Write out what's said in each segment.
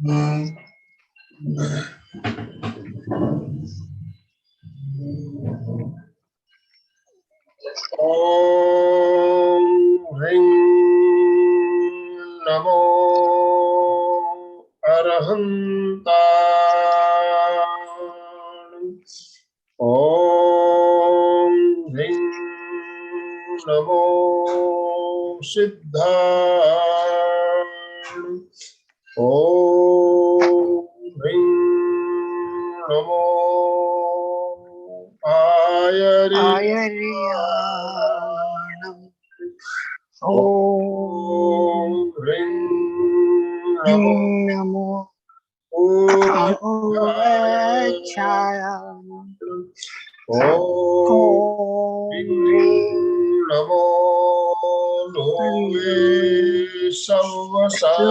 ओम ह्रीं नमो अरहंताण। ओम ह्रीं नमो सिद्धाण। ओम ह्रीं नमो आयर्याणम्। ओम ह्रीं नमो ऊर्ध्वाय। ओम ह्रीं नमो लोवे सवसापूर्ण।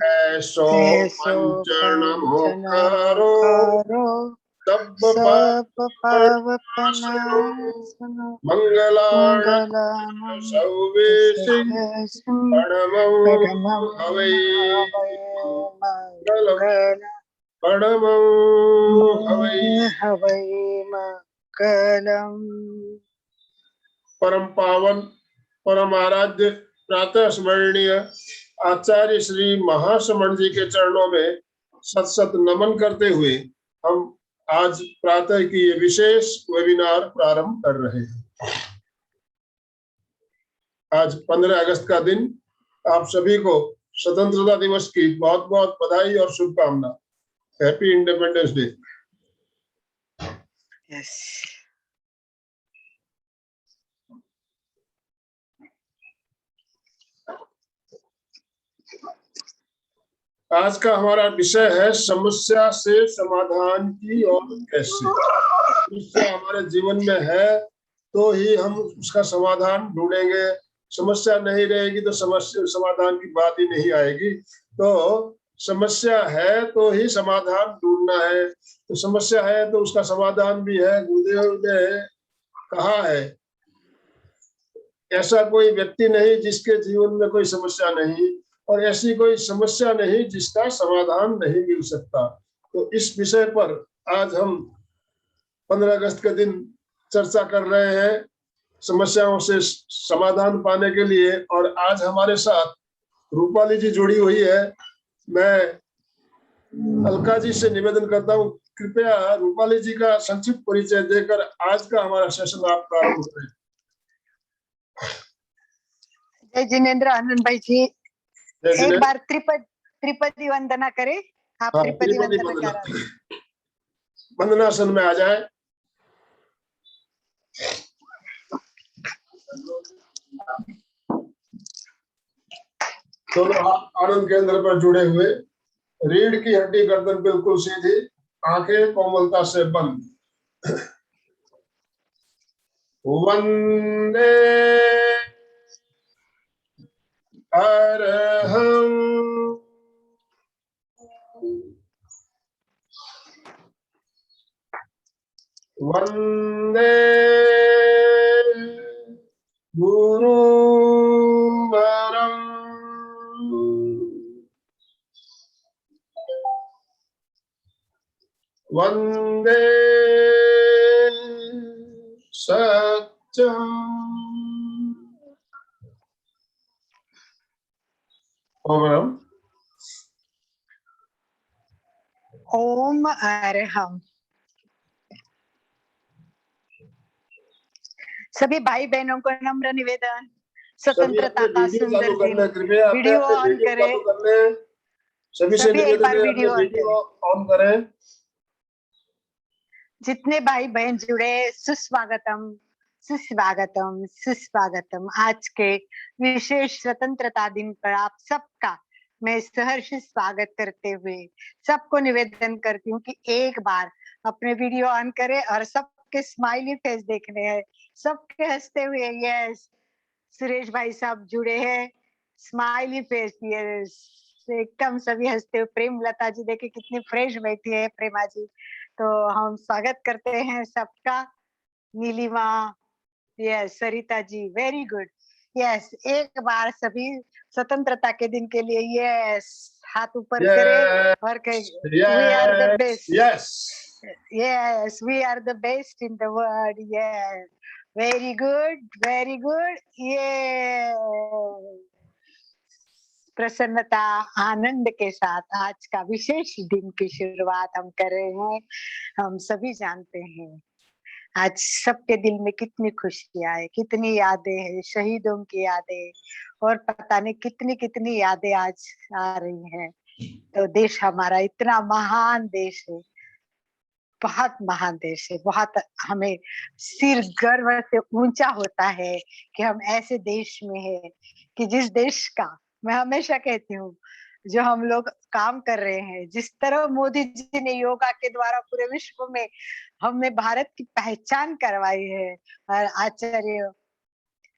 ऐसो पंचनमोकारो तब पावपनासनो मंगलानां सौवेशि परमं हवै मंगलम्। परमं हवै मंगलम्। परम पावन परम आराध्य प्रातः स्मरणीय आचार्य श्री महाश्रमण जी के चरणों में सत सत नमन करते हुए हम आज प्रातः की ये विशेष वेबिनार प्रारंभ कर रहे हैं। आज 15 अगस्त का दिन, आप सभी को स्वतंत्रता दिवस की बहुत बहुत बधाई और शुभकामना। Happy independence day. यस। आज का हमारा विषय है समस्या से समाधान की और कैसे। समस्या हमारे जीवन में है तो ही हम उसका समाधान ढूंढेंगे। समस्या नहीं रहेगी तो समस्या समाधान की बात ही नहीं आएगी। तो समस्या है तो ही समाधान ढूंढना है। तो समस्या है तो उसका समाधान भी है। गुरुदेव ने कहा है, ऐसा कोई व्यक्ति नहीं जिसके जीवन में कोई समस्या नहीं, और ऐसी कोई समस्या नहीं जिसका समाधान नहीं मिल सकता। तो इस विषय पर आज हम 15 अगस्त के दिन चर्चा कर रहे हैं, समस्याओं से समाधान पाने के लिए। और आज हमारे साथ रूपाली जी जुड़ी हुई है। मैं अलका जी से निवेदन करता हूँ, कृपया रूपाली जी का संक्षिप्त परिचय देकर आज का हमारा सेशन आप प्रारंभ करें। जय जिनेन्द्र आनंद भाई जी, एक बार त्रिपदी वंदना करें। आप त्रिपदी वंदना करा। वंदनासन में आ जाए। दोनों हाथ आनंद केंद्र पर जुड़े हुए, रीढ़ की हड्डी गर्दन बिल्कुल सीधी, आंखें कोमलता से बंद। वंदे अरहं वंदे गुरुवरं वंदे सत्यम्। ओम अरहम। सभी भाई बहनों को नम्र निवेदन, स्वतंत्रता का सुंदर दिन। वीडियो ऑन करें। सभी से एक बार वीडियो ऑन करें। जितने भाई बहन जुड़े, सुस्वागतम सुस्वागतम सुस्वागतम। आज के विशेष स्वतंत्रता दिन पर आप सबका मैं सहर्ष स्वागत करते हुए सबको निवेदन करती हूँ कि एक बार अपने वीडियो ऑन करें और सबके स्माइली फेस देखने हैं, सबके हंसते हुए। यस, सुरेश भाई साहब जुड़े हैं, स्माइली फेस। यस, एकदम सभी हंसते हुए। प्रेम लता जी देखे कितनी फ्रेश बैठी है, प्रेमा जी। तो हम स्वागत करते हैं सबका। Nilima, yes, Sarita ji, very good. Yes, एक बार सभी स्वतंत्रता के दिन के लिए यस हाथ ऊपर Yes, करें और कहें we are the yes, best. yes. Yes, we are the best in the world. Yes, very good, very good. Yes. प्रसन्नता आनंद के साथ आज का विशेष दिन की शुरुआत हम कर रहे हैं. हम सभी जानते हैं आज सबके दिल में कितनी खुशियां है, कितनी यादें हैं, शहीदों की यादें और पता नहीं कितनी कितनी यादें आज आ रही हैं. तो देश हमारा इतना महान देश है, बहुत महान देश है. बहुत हमें सिर गर्व से ऊंचा होता है कि हम ऐसे देश में है कि जिस देश का मैं हमेशा कहती हूँ जो हम लोग काम कर रहे हैं, जिस तरह मोदी जी ने योगा के द्वारा पूरे विश्व में हमने भारत की पहचान करवाई है. और आचार्य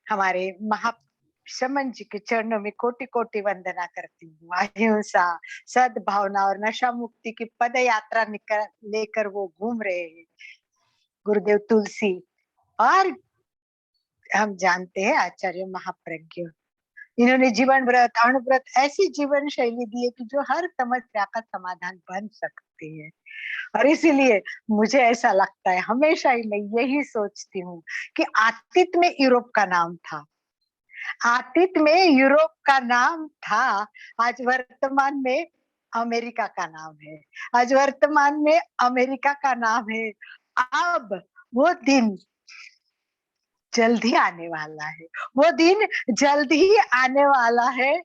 हमारे महाशमन जी के चरणों में कोटि कोटि वंदना करती हूँ. अहिंसा, सद्भावना और नशा मुक्ति की पद यात्रा लेकर वो घूम रहे हैं, गुरुदेव तुलसी. और हम जानते हैं आचार्य महाप्रज्ञ, इन्होंने जीवन व्रत, अणुव्रत ऐसी जीवन शैली दी है कि जो हर समस्या का समाधान बन सकती है. और इसीलिए मुझे ऐसा लगता है, हमेशा ही मैं यही सोचती हूँ कि अतीत में यूरोप का नाम था, अतीत में यूरोप का नाम था, आज वर्तमान में अमेरिका का नाम है, आज वर्तमान में अमेरिका का नाम है. अब वो दिन जल्द ही आने वाला है, वो दिन जल्द ही आने वाला है.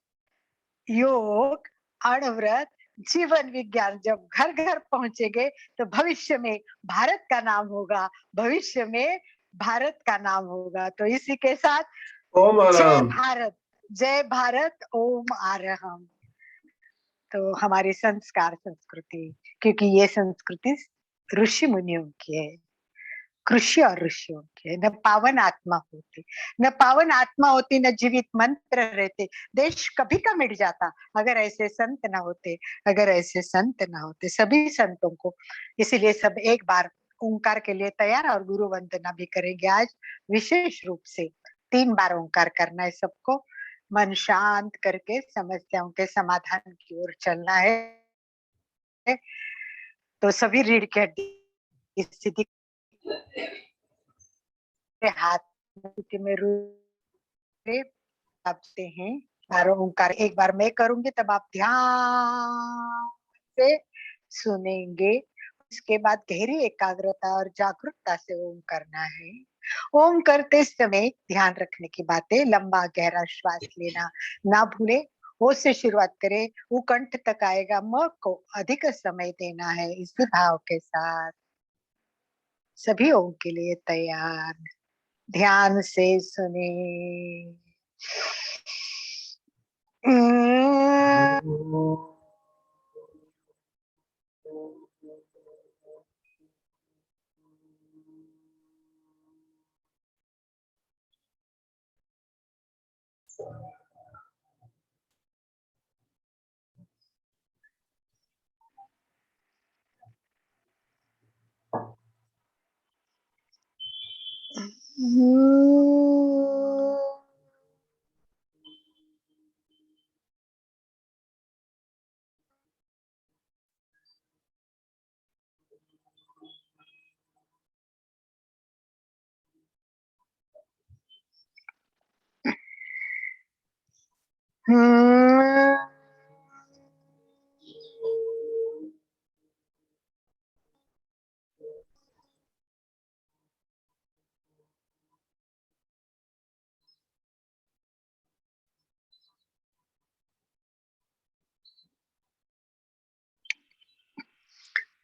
योग, अणुव्रत, जीवन विज्ञान जब घर घर पहुंचेंगे तो भविष्य में भारत का नाम होगा, भविष्य में भारत का नाम होगा. तो इसी के साथ ओम जय आराम. भारत, जय भारत, ओम आरहम. तो हमारी संस्कार संस्कृति, क्योंकि ये संस्कृति ऋषि मुनियों की है, कृषि और ऋषियों की. न पावन आत्मा होती, न पावन आत्मा होती, न जीवित मंत्र रहते, देश कभी का मिट जाता अगर ऐसे संत ना होते, अगर ऐसे संत ना होते. सभी संतों को इसीलिए सब एक बार ओंकार के लिए तैयार और गुरु वंदना भी करेंगे. आज विशेष रूप से 3 बार ओंकार करना है सबको, मन शांत करके समस्याओं के समाधान की ओर चलना है. तो सभी रीढ़ की हड्डी स्थिति हाथ में रखते हैं. चारों ओंकार एक बार मैं करूंगी तब आप ध्यान से सुनेंगे. उसके बाद गहरी एकाग्रता और जागरूकता से ओम करना है. ओम करते समय ध्यान रखने की बातें, लंबा गहरा श्वास लेना ना भूले. ओ से शुरुआत करें, वो कंठ तक आएगा, म को अधिक समय देना है. इसी भाव के साथ सभी ओम के लिए तैयार, ध्यान से सुने.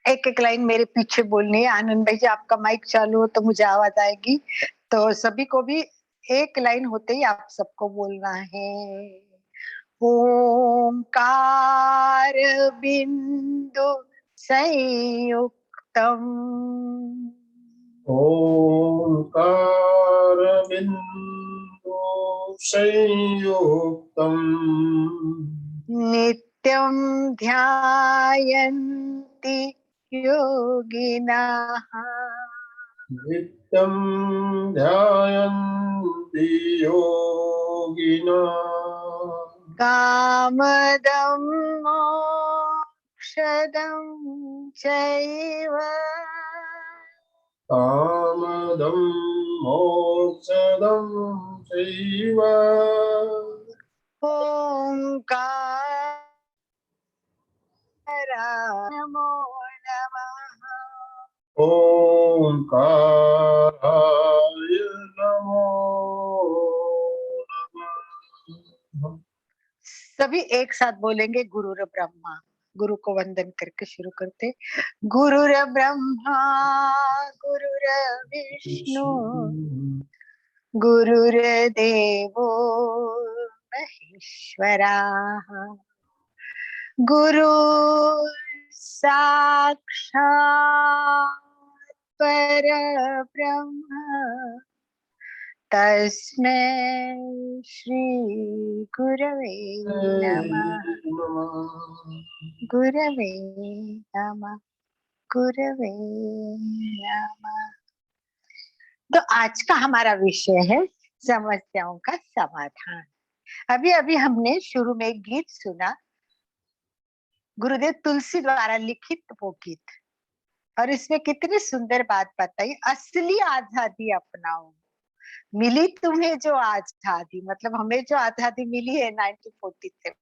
एक एक लाइन मेरे पीछे बोलनी है. आनंद भाई जी आपका माइक चालू हो तो मुझे आवाज आएगी. तो सभी को भी एक लाइन होते ही आप सबको बोलना है. ओंकार बिंदु संयुक्तम, ओंकार बिंदु संयुक्तम, नित्यं ध्यायन्ति योगिनः, नित्यं ध्यायन्ति योगिनः, कामदं मोक्षदं चैव कामदं मोक्षदं चैव ओंकाराय नमो नमः। ओंकाराय नमो नमः। सभी एक साथ बोलेंगे गुरुर ब्रह्मा। गुरु को वंदन करके शुरू करते। गुरुर ब्रह्मा गुरुर विष्णु गुरुर्देवो महेश्वरा गुरु साक्षात् परब्रह्म तस्मै श्री गुरवे नमः। गुरवे नमः। गुरवे नमः। तो आज का हमारा विषय है समस्याओं का समाधान। अभी अभी हमने शुरू में एक गीत सुना, गुरुदेव तुलसी द्वारा लिखित वो गीत, और इसमें कितनी सुंदर बात बताई। असली आजादी अपनाओ, मिली तुम्हें जो आजादी, मतलब हमें जो आजादी मिली है 1947,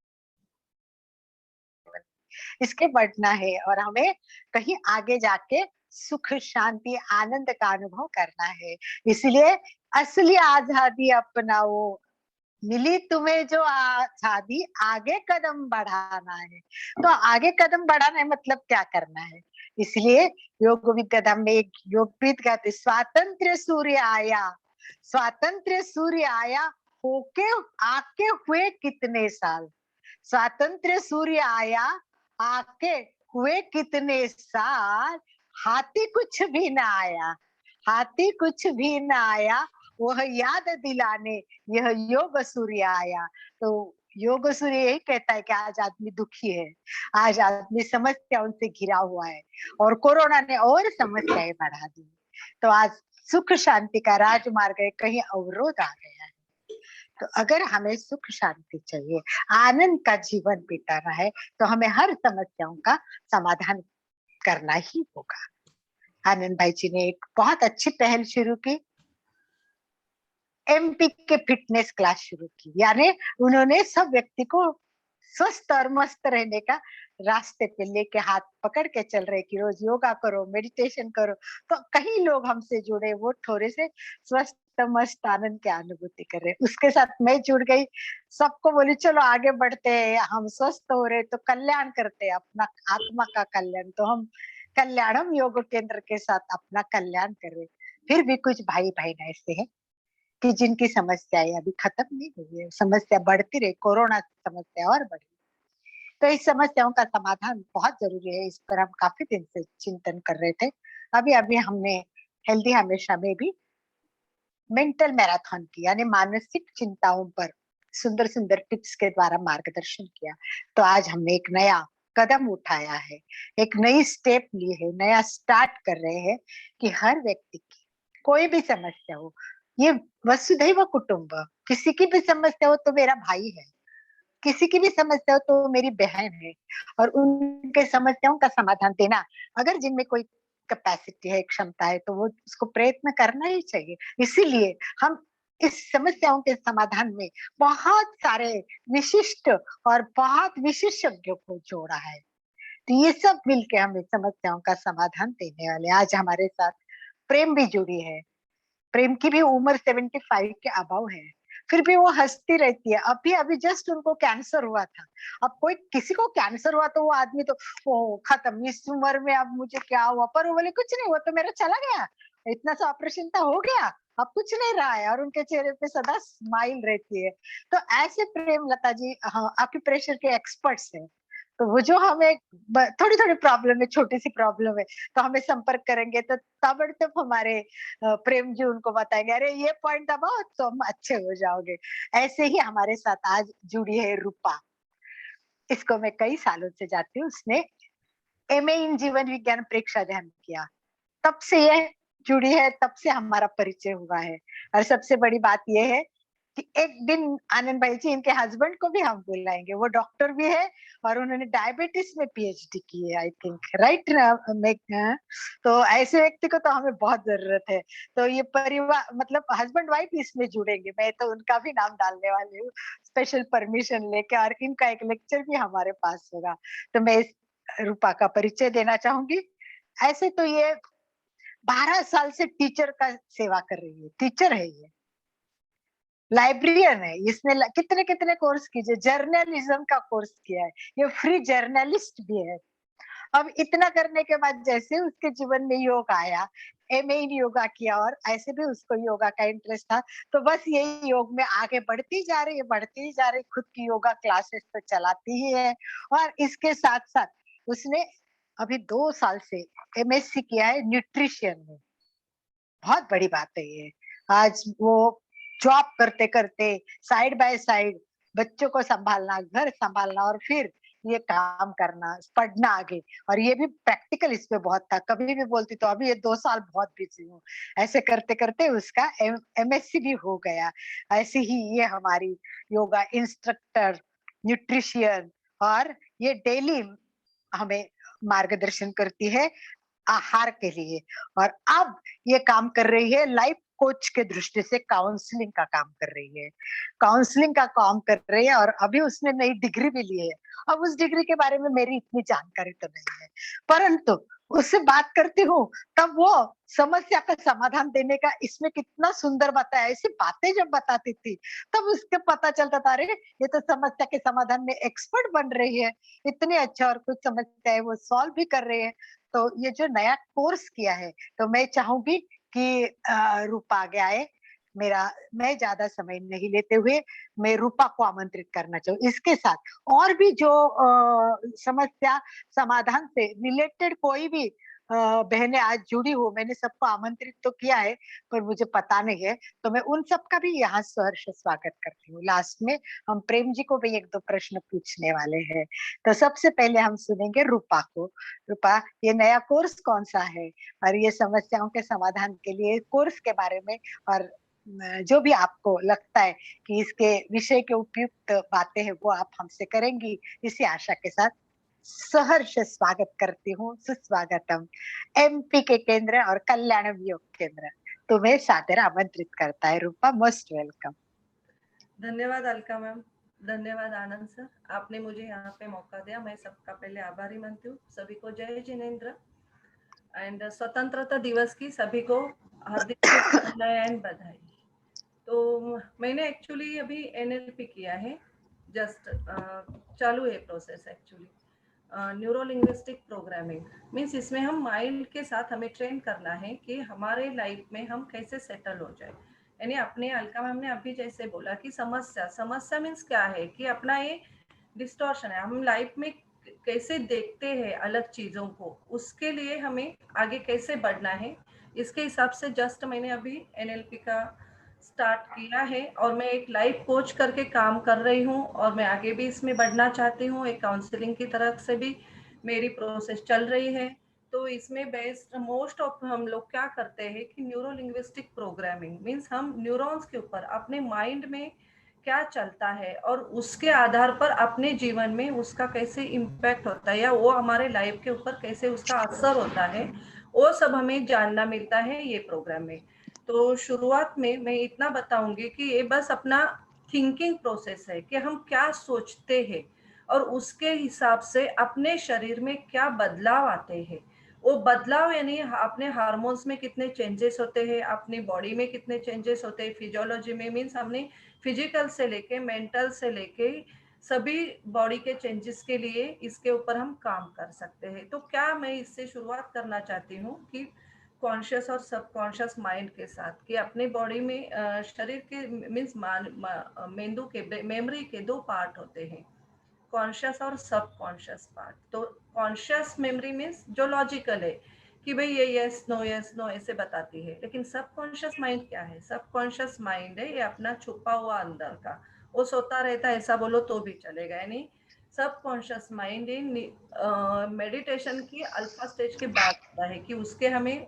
इसके बढ़ना है और हमें कहीं आगे जाके सुख शांति आनंद का अनुभव करना है। इसलिए असली आजादी अपनाओ, मिली तुम्हें जो आजादी, आगे कदम बढ़ाना है। तो आगे कदम बढ़ाना है मतलब क्या करना है? इसलिए योग विद्याधाम में एक योगविद कहते, स्वातंत्र सूर्य आया, स्वातंत्र सूर्य आया होके आके हुए कितने साल। स्वातंत्र सूर्य आया आके हुए कितने साल, हाथी कुछ भी ना आया, हाथी कुछ भी ना आया, वह याद दिलाने यह योग सूर्य आया। तो योग सूर्य यही कहता है कि आज आदमी दुखी है, आज आदमी समस्याओं से घिरा हुआ है और कोरोना ने और समस्याएं बढ़ा दी। तो आज सुख शांति का राजमार्ग है, कहीं अवरोध आ गया है। तो अगर हमें सुख शांति चाहिए, आनंद का जीवन बिताना है, तो हमें हर समस्याओं का समाधान करना ही होगा। आनंद भाई जी ने एक बहुत अच्छी पहल शुरू की, एमपी के फिटनेस क्लास शुरू की, यानी उन्होंने सब व्यक्ति को स्वस्थ और मस्त रहने का रास्ते पे लेके हाथ पकड़ के चल रहे कि रोज योगा करो, मेडिटेशन करो। तो कई लोग हमसे जुड़े, वो थोड़े से स्वस्थ मस्त आनंद की अनुभूति कर रहे। उसके साथ मैं जुड़ गई, सबको बोली चलो आगे बढ़ते हैं, हम स्वस्थ हो रहे तो कल्याण करते हैं, अपना आत्मा का कल्याण। तो हम कल्याणम योग केंद्र के साथ अपना कल्याण कर रहे। फिर भी कुछ भाई बहन ऐसे हैं कि जिनकी समस्याएं अभी खत्म नहीं हुई है, समस्या बढ़ती रही, कोरोना समस्या और बढ़ी। तो इस समस्याओं का समाधान बहुत जरूरी है, इस पर हम काफी दिन से चिंतन कर रहे थे। अभी अभी हमने हेल्दी हमेशा में भी मेंटल मैराथन की, यानी मानसिक चिंताओं पर सुंदर सुंदर टिप्स के द्वारा मार्गदर्शन किया। तो आज हमने एक नया कदम उठाया है, एक नई स्टेप ली है, नया स्टार्ट कर रहे हैं कि हर व्यक्ति की कोई भी समस्या हो, ये वसुधैव कुटुंब, किसी की भी समस्या हो तो मेरा भाई है, किसी की भी समस्या हो तो मेरी बहन है, और उनके समस्याओं का समाधान देना, अगर जिनमें कोई कैपेसिटी है, क्षमता है, तो वो उसको प्रयत्न करना ही चाहिए। इसीलिए हम इस समस्याओं के समाधान में बहुत सारे विशिष्ट और बहुत विशेषज्ञों को जोड़ा है। तो ये सब मिलके हम इस समस्याओं का समाधान देने वाले। आज हमारे साथ प्रेम भी जुड़ी है। प्रेम की भी उम्र 75 के अबव है, फिर भी वो हंसती रहती है। अभी अभी जस्ट उनको कैंसर हुआ था। अब कोई किसी को कैंसर हुआ तो वो आदमी तो ओ खत्म, इस उम्र में अब मुझे क्या हुआ, पर वो बोले कुछ नहीं हुआ, तो मेरा चला गया, इतना सा ऑपरेशन था, हो गया, अब कुछ नहीं रहा है, और उनके चेहरे पे सदा स्माइल रहती है। तो ऐसे प्रेम लता जी, हाँ, एक्यूप्रेशर के एक्सपर्ट्स हैं। तो वो जो हमें थोड़ी थोड़ी प्रॉब्लम है, छोटी सी प्रॉब्लम है, तो हमें संपर्क करेंगे तो ताबड़तोड़ हमारे प्रेम जी उनको बताएंगे, अरे ये पॉइंट दबाओ तो हम अच्छे हो जाओगे। ऐसे ही हमारे साथ आज जुड़ी है रूपा। इसको मैं कई सालों से जानती हूँ, उसने एमए इन जीवन विज्ञान परीक्षा ध्यान किया, तब से यह जुड़ी है, तब से हमारा परिचय हुआ है। और सबसे बड़ी बात यह है कि एक दिन आनंद भाई जी इनके हस्बैंड को भी हम बुलाएंगे, वो डॉक्टर भी है और उन्होंने डायबिटीज में पीएचडी की है, आई थिंक, राइट ना। तो ऐसे व्यक्ति को तो हमें बहुत जरूरत है। तो ये परिवार मतलब हस्बैंड वाइफ इसमें जुड़ेंगे, मैं तो उनका भी नाम डालने वाली हूँ स्पेशल परमिशन लेके, और इनका एक लेक्चर भी हमारे पास होगा। तो मैं इस रूपा का परिचय देना चाहूंगी। ऐसे तो ये 12 साल से टीचर का सेवा कर रही है, टीचर है ये, लाइब्रेरियन है, इसने कितने कितने कोर्स कीजिए, जर्नलिज्म का कोर्स किया है, ये फ्री जर्नलिस्ट भी है। अब इतना करने के बाद जैसे उसके जीवन में योग आया, एमए इन योगा किया और ऐसे भी उसको योगा का इंटरेस्ट था, तो बस यही योग में आगे बढ़ती जा रही है, बढ़ती ही जा रही, खुद की योगा क्लासेस तो चलाती ही है। और इसके साथ साथ उसने अभी 2 साल से एमएससी किया है न्यूट्रिशन में, बहुत बड़ी बात है ये। आज वो जॉब करते करते साइड बाय साइड बच्चों को संभालना, घर संभालना और फिर ये काम करना, पढ़ना आगे, और ये भी प्रैक्टिकल इसमें बहुत था। कभी भी बोलती तो अभी ये 2 साल बहुत बिजी हूँ, ऐसे करते करते उसका एमएससी भी हो गया। ऐसे ही ये हमारी योगा इंस्ट्रक्टर, न्यूट्रिशियन, और ये डेली हमें मार्गदर्शन करती है आहार के लिए। और अब ये काम कर रही है लाइफ कोच के दृष्टि से, काउंसलिंग का काम कर रही है, काउंसलिंग का काम कर रही है, और अभी उसने नई डिग्री भी ली है। अब उस डिग्री के बारे में मेरी इतनी जानकारी तो नहीं है, परंतु उससे बात करती हूँ तब वो समस्या का समाधान देने का इसमें कितना सुंदर बताया, ऐसी बातें जब बताती थी तब उसके पता चलता था, अरे ये तो समस्या के समाधान में एक्सपर्ट बन रही है, इतनी अच्छा, और कुछ समस्या है वो सॉल्व भी कर रहे हैं। तो ये जो नया कोर्स किया है, तो मैं चाहूंगी कि रूपा आगे आए। मेरा मैं ज्यादा समय नहीं लेते हुए मैं रूपा को आमंत्रित करना चाहूँ। इसके साथ और भी जो समस्या समाधान से रिलेटेड कोई भी बहनें आज जुड़ी हो, मैंने सबको आमंत्रित तो किया है पर मुझे पता नहीं है, तो मैं उन सबका भी यहाँ सहर्ष स्वागत करती हूँ। लास्ट में हम प्रेम जी को भी 1-2 प्रश्न पूछने वाले हैं। तो सबसे पहले हम सुनेंगे रूपा को। रूपा, ये नया कोर्स कौन सा है और ये समस्याओं के समाधान के लिए कोर्स के बारे में, और जो भी आपको लगता है कि इसके विषय के उपयुक्त बातें हैं वो आप हमसे करेंगी, इसी आशा के साथ सहर्ष स्वागत करती हूँ, सुस्वागतम। एमपी के केंद्र और कल्याणम योग केंद्र तुम्हें सादर आमंत्रित करता है। रूपा, मोस्ट वेलकम। धन्यवाद अलका मैम, धन्यवाद आनंद सर, आपने मुझे यहाँ पे मौका दिया। मैं सबका पहले आभारी मानती हूँ। सभी को जय जिनेन्द्र एंड स्वतंत्रता दिवस की सभी को हार्दिक शुभकामनाएं एंड बधाई। तो मैंने एक्चुअली अभी एनएलपी किया है, जस्ट चालू है process actually. Neuro linguistic programming means इसमें हम माइंड के साथ हमें ट्रेन करना है कि हमारे लाइफ में हम कैसे सेटल हो जाए। यानी अपने अलका मैम ने अभी जैसे बोला कि समस्या मीन्स क्या है कि अपना ये डिस्टॉर्शन है, हम लाइफ में कैसे देखते हैं अलग चीज़ों को, उसके लिए हमें आगे कैसे बढ़ना है, इसके हिसाब से जस्ट मैंने अभी एनएलपी का स्टार्ट किया है और मैं एक लाइफ कोच करके काम कर रही हूँ और मैं आगे भी इसमें बढ़ना चाहती हूँ। एक काउंसलिंग की तरफ से भी मेरी प्रोसेस चल रही है। तो इसमें बेस्ट मोस्ट ऑफ हम लोग क्या करते हैं कि न्यूरो लिंग्विस्टिक प्रोग्रामिंग मीन्स हम न्यूरॉन्स के ऊपर अपने माइंड में क्या चलता है और उसके आधार पर अपने जीवन में उसका कैसे इम्पैक्ट होता है या वो हमारे लाइफ के ऊपर कैसे उसका असर होता है, वो सब हमें जानना मिलता है ये प्रोग्राम में। तो शुरुआत में मैं इतना बताऊंगी कि ये बस अपना थिंकिंग प्रोसेस है कि हम क्या सोचते हैं और उसके हिसाब से अपने शरीर में क्या बदलाव आते हैं। वो बदलाव यानी अपने हार्मोन्स में कितने चेंजेस होते हैं, अपनी बॉडी में कितने चेंजेस होते हैं, फिजियोलॉजी में मीन्स हमने फिजिकल से लेके मेंटल से लेके सभी बॉडी के चेंजेस के लिए इसके ऊपर हम काम कर सकते हैं। तो क्या मैं इससे शुरुआत करना चाहती हूँ कि कॉन्शियस और सबकॉन्शियस माइंड के साथ कि अपने बॉडी में शरीर के मीन्स मेंदू के मेमोरी के 2 पार्ट होते हैं, कॉन्शियस और सबकॉन्शियस पार्ट। तो कॉन्शियस मेमोरी मीन्स जो लॉजिकल है कि भाई ये यस नो ऐसे बताती है, लेकिन सबकॉन्शियस माइंड क्या है? सबकॉन्शियस माइंड है ये अपना छुपा हुआ अंदर का, वो सोता रहता है ऐसा बोलो तो भी चलेगा। यानी सबकॉन्शियस माइंड इन मेडिटेशन की अल्फा स्टेज के बाद होता है कि उसके हमें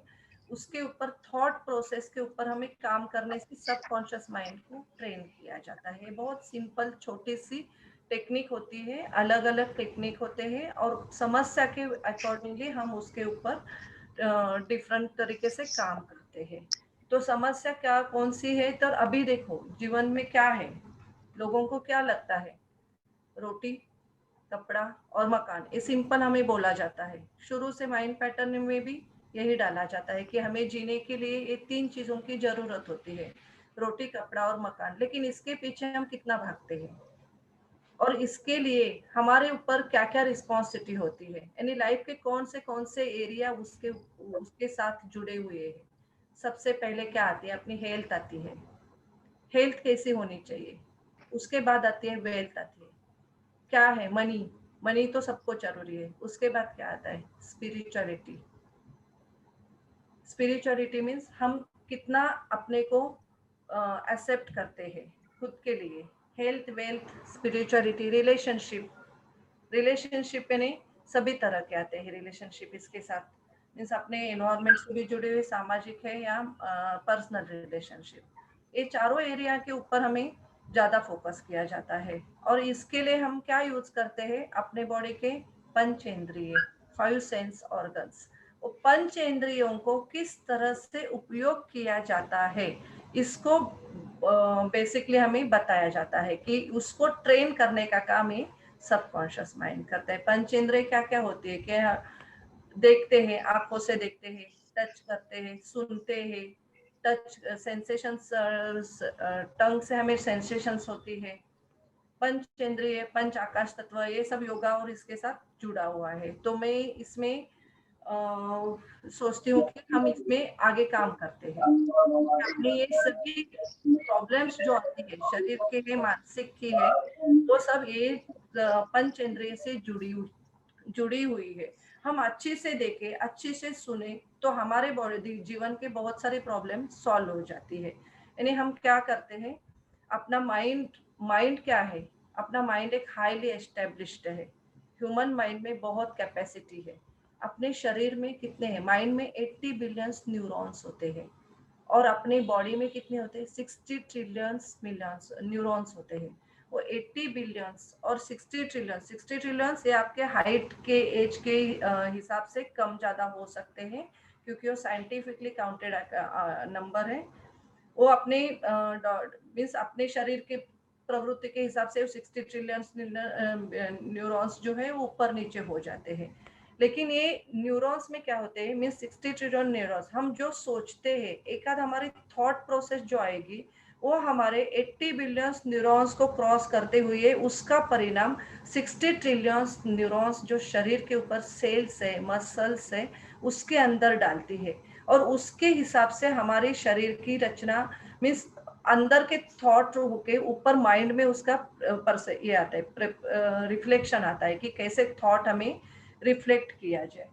उसके ऊपर थॉट प्रोसेस के ऊपर हमें काम करने से सबकॉन्शियस माइंड को ट्रेन किया जाता है। बहुत सिंपल छोटी सी टेक्निक होती है, अलग अलग टेक्निक होते हैं और समस्या के अकॉर्डिंगली हम उसके ऊपर डिफरेंट तरीके से काम करते हैं। तो समस्या क्या कौन सी है, तो अभी देखो जीवन में क्या है, लोगों को क्या लगता है, रोटी कपड़ा और मकान, ये सिंपल हमें बोला जाता है। शुरू से माइंड पैटर्न में भी यही डाला जाता है कि हमें जीने के लिए ये 3 चीजों की जरूरत होती है, रोटी कपड़ा और मकान। लेकिन इसके पीछे हम कितना भागते हैं और इसके लिए हमारे ऊपर क्या क्या रिस्पॉन्सिबिलिटी होती है, यानी लाइफ के कौन से एरिया उसके उसके साथ जुड़े हुए हैं। सबसे पहले क्या आती है, अपनी हेल्थ आती है, हेल्थ कैसी होनी चाहिए। उसके बाद आती है वेल्थ आती है, क्या है मनी, मनी तो सबको जरूरी है। उसके बाद क्या आता है, स्पिरिचुअलिटी। स्पिरिचुअलिटी मीन्स हम कितना अपने को एक्सेप्ट करते हैं खुद के लिए। Health wealth spirituality relationship, relationship यानी सभी तरह के आते हैं रिलेशनशिप इसके साथ, मीन्स अपने एनवायरमेंट से भी जुड़े हुए, सामाजिक है या पर्सनल रिलेशनशिप। ये चारों एरिया के ऊपर हमें ज्यादा फोकस किया जाता है। और इसके लिए हम क्या यूज करते हैं, अपने बॉडी के पंचेंद्रिय 5 सेंस ऑर्गन्स। वो पंचेंद्रियों को किस तरह से उपयोग किया जाता है, इसको बेसिकली हमें बताया जाता है कि उसको ट्रेन करने का काम है सबकॉन्शियस माइंड करता है। पंचेंद्रिय क्या क्या होती है कि देखते हैं, आंखों से देखते हैं, टच करते हैं, सुनते हैं, टच सेंसेशंस, टंग से हमें सेंसेशंस होती है। पंचेंद्रिय पंच आकाश तत्व, ये सब योगा और इसके साथ जुड़ा हुआ है। तो मैं इसमें सोचती हूँ कि हम इसमें आगे काम करते हैं। अपनी ये सभी प्रॉब्लम्स जो आती है शरीर के है मानसिक की है, वो सब ये पंचेंद्रिय से जुड़ी हुई है। हम अच्छे से देखें, अच्छे से सुने, तो हमारे बॉडी जीवन के बहुत सारे प्रॉब्लम सॉल्व हो जाती है। यानी हम क्या करते हैं, अपना माइंड क्या है, अपना माइंड एक हाईली एस्टेब्लिश्ड है। ह्यूमन माइंड में बहुत कैपेसिटी है। अपने शरीर में कितने हैं, माइंड में 80 बिलियंस न्यूरॉन्स होते हैं और अपने बॉडी में कितने होते हैं, 60 ट्रिलियंस मिलियंस न्यूरॉन्स होते हैं। वो 80 बिलियंस और 60 ट्रिलियंस ये आपके हाइट के एज के हिसाब से कम ज़्यादा हो सकते हैं, क्योंकि वो साइंटिफिकली काउंटेड नंबर है। वो अपने मीन्स अपने शरीर के प्रवृत्ति के हिसाब से 60 ट्रिलियंस न्यूरॉन्स जो है वो ऊपर नीचे हो जाते हैं। लेकिन ये न्यूरॉन्स में क्या होते हैं, मीन्स 60 ट्रिलियन न्यूरॉन्स, हम जो सोचते हैं, एक आध हमारी थॉट प्रोसेस जो आएगी वो हमारे 80 बिलियंस न्यूरॉन्स को क्रॉस करते हुए उसका परिणाम 60 ट्रिलियंस न्यूरॉन्स जो शरीर के ऊपर सेल्स है, मसल्स है, उसके अंदर डालती है। और उसके हिसाब से हमारे शरीर की रचना, मीन्स अंदर के थॉट होके ऊपर माइंड में उसका ये आता है, रिफ्लेक्शन आता है कि कैसे थॉट हमें रिफ्लेक्ट किया जाए।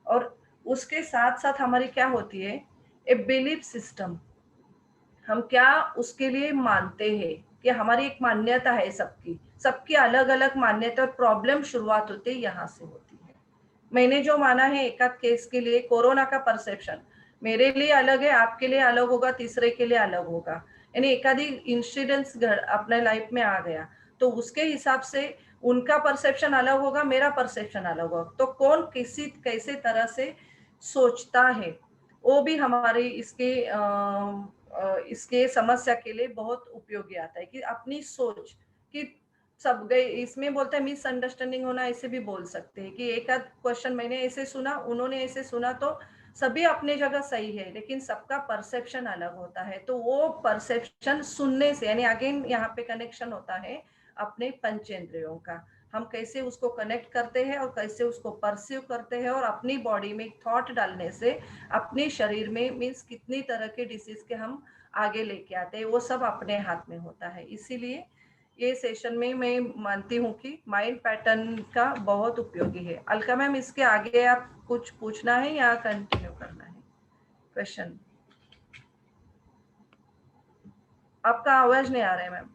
और उसके साथ साथ हमारी क्या होती है, ए बिलीफ सिस्टम, हम क्या उसके लिए मानते हैं, कि हमारी एक मान्यता है, सबकी अलग अलग मान्यता। और प्रॉब्लम शुरुआत होती है यहाँ से होती है। मैंने जो माना है एक आध केस के लिए, कोरोना का परसेप्शन मेरे लिए अलग है, आपके लिए अलग होगा, तीसरे के लिए अलग होगा। यानी एक आधी इंसिडेंट्स अपने लाइफ में आ गया, तो उसके हिसाब से उनका परसेप्शन अलग होगा, मेरा परसेप्शन अलग होगा। तो कौन किसी कैसे तरह से सोचता है, वो भी हमारे इसके समस्या के लिए बहुत उपयोगी आता है। कि अपनी सोच कि सब गए, इसमें बोलते हैं मिसअंडरस्टैंडिंग होना, ऐसे भी बोल सकते हैं कि एक आध क्वेश्चन मैंने ऐसे सुना, उन्होंने ऐसे सुना, तो सभी अपने जगह सही है, लेकिन सबका परसेप्शन अलग होता है। तो वो परसेप्शन सुनने से, यानी अगेन यहाँ पे कनेक्शन होता है अपने पंचेंद्रियों का, हम कैसे उसको कनेक्ट करते हैं और कैसे उसको परसीव करते हैं। और अपनी बॉडी में थॉट डालने से अपने शरीर में मीन्स कितनी तरह के डिसीज के हम आगे लेके आते हैं, वो सब अपने हाथ में होता है। इसीलिए ये सेशन में मैं मानती हूँ कि माइंड पैटर्न का बहुत उपयोगी है। अलका मैम, इसके आगे आप कुछ पूछना है या कंटिन्यू करना है क्वेश्चन? आपका आवाज नहीं आ रहा है मैम।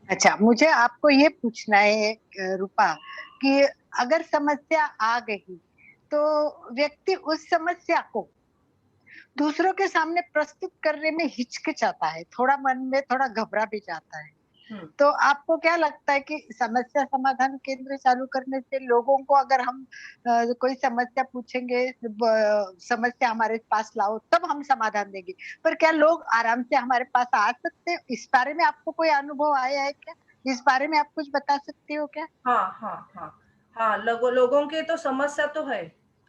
अच्छा, मुझे आपको ये पूछना है रूपा, कि अगर समस्या आ गई तो व्यक्ति उस समस्या को दूसरों के सामने प्रस्तुत करने में हिचकिचाता है, थोड़ा मन में थोड़ा घबरा भी जाता है। तो आपको क्या लगता है कि समस्या समाधान केंद्र चालू करने से लोगों को, अगर हम कोई समस्या पूछेंगे, समस्या हमारे पास लाओ तब हम समाधान देंगे, पर क्या लोग आराम से हमारे पास आ सकते हैं? इस बारे में आपको कोई अनुभव आया है क्या? इस बारे में आप कुछ बता सकते हो क्या? हाँ हाँ हाँ हाँ, लोगों के तो समस्या तो है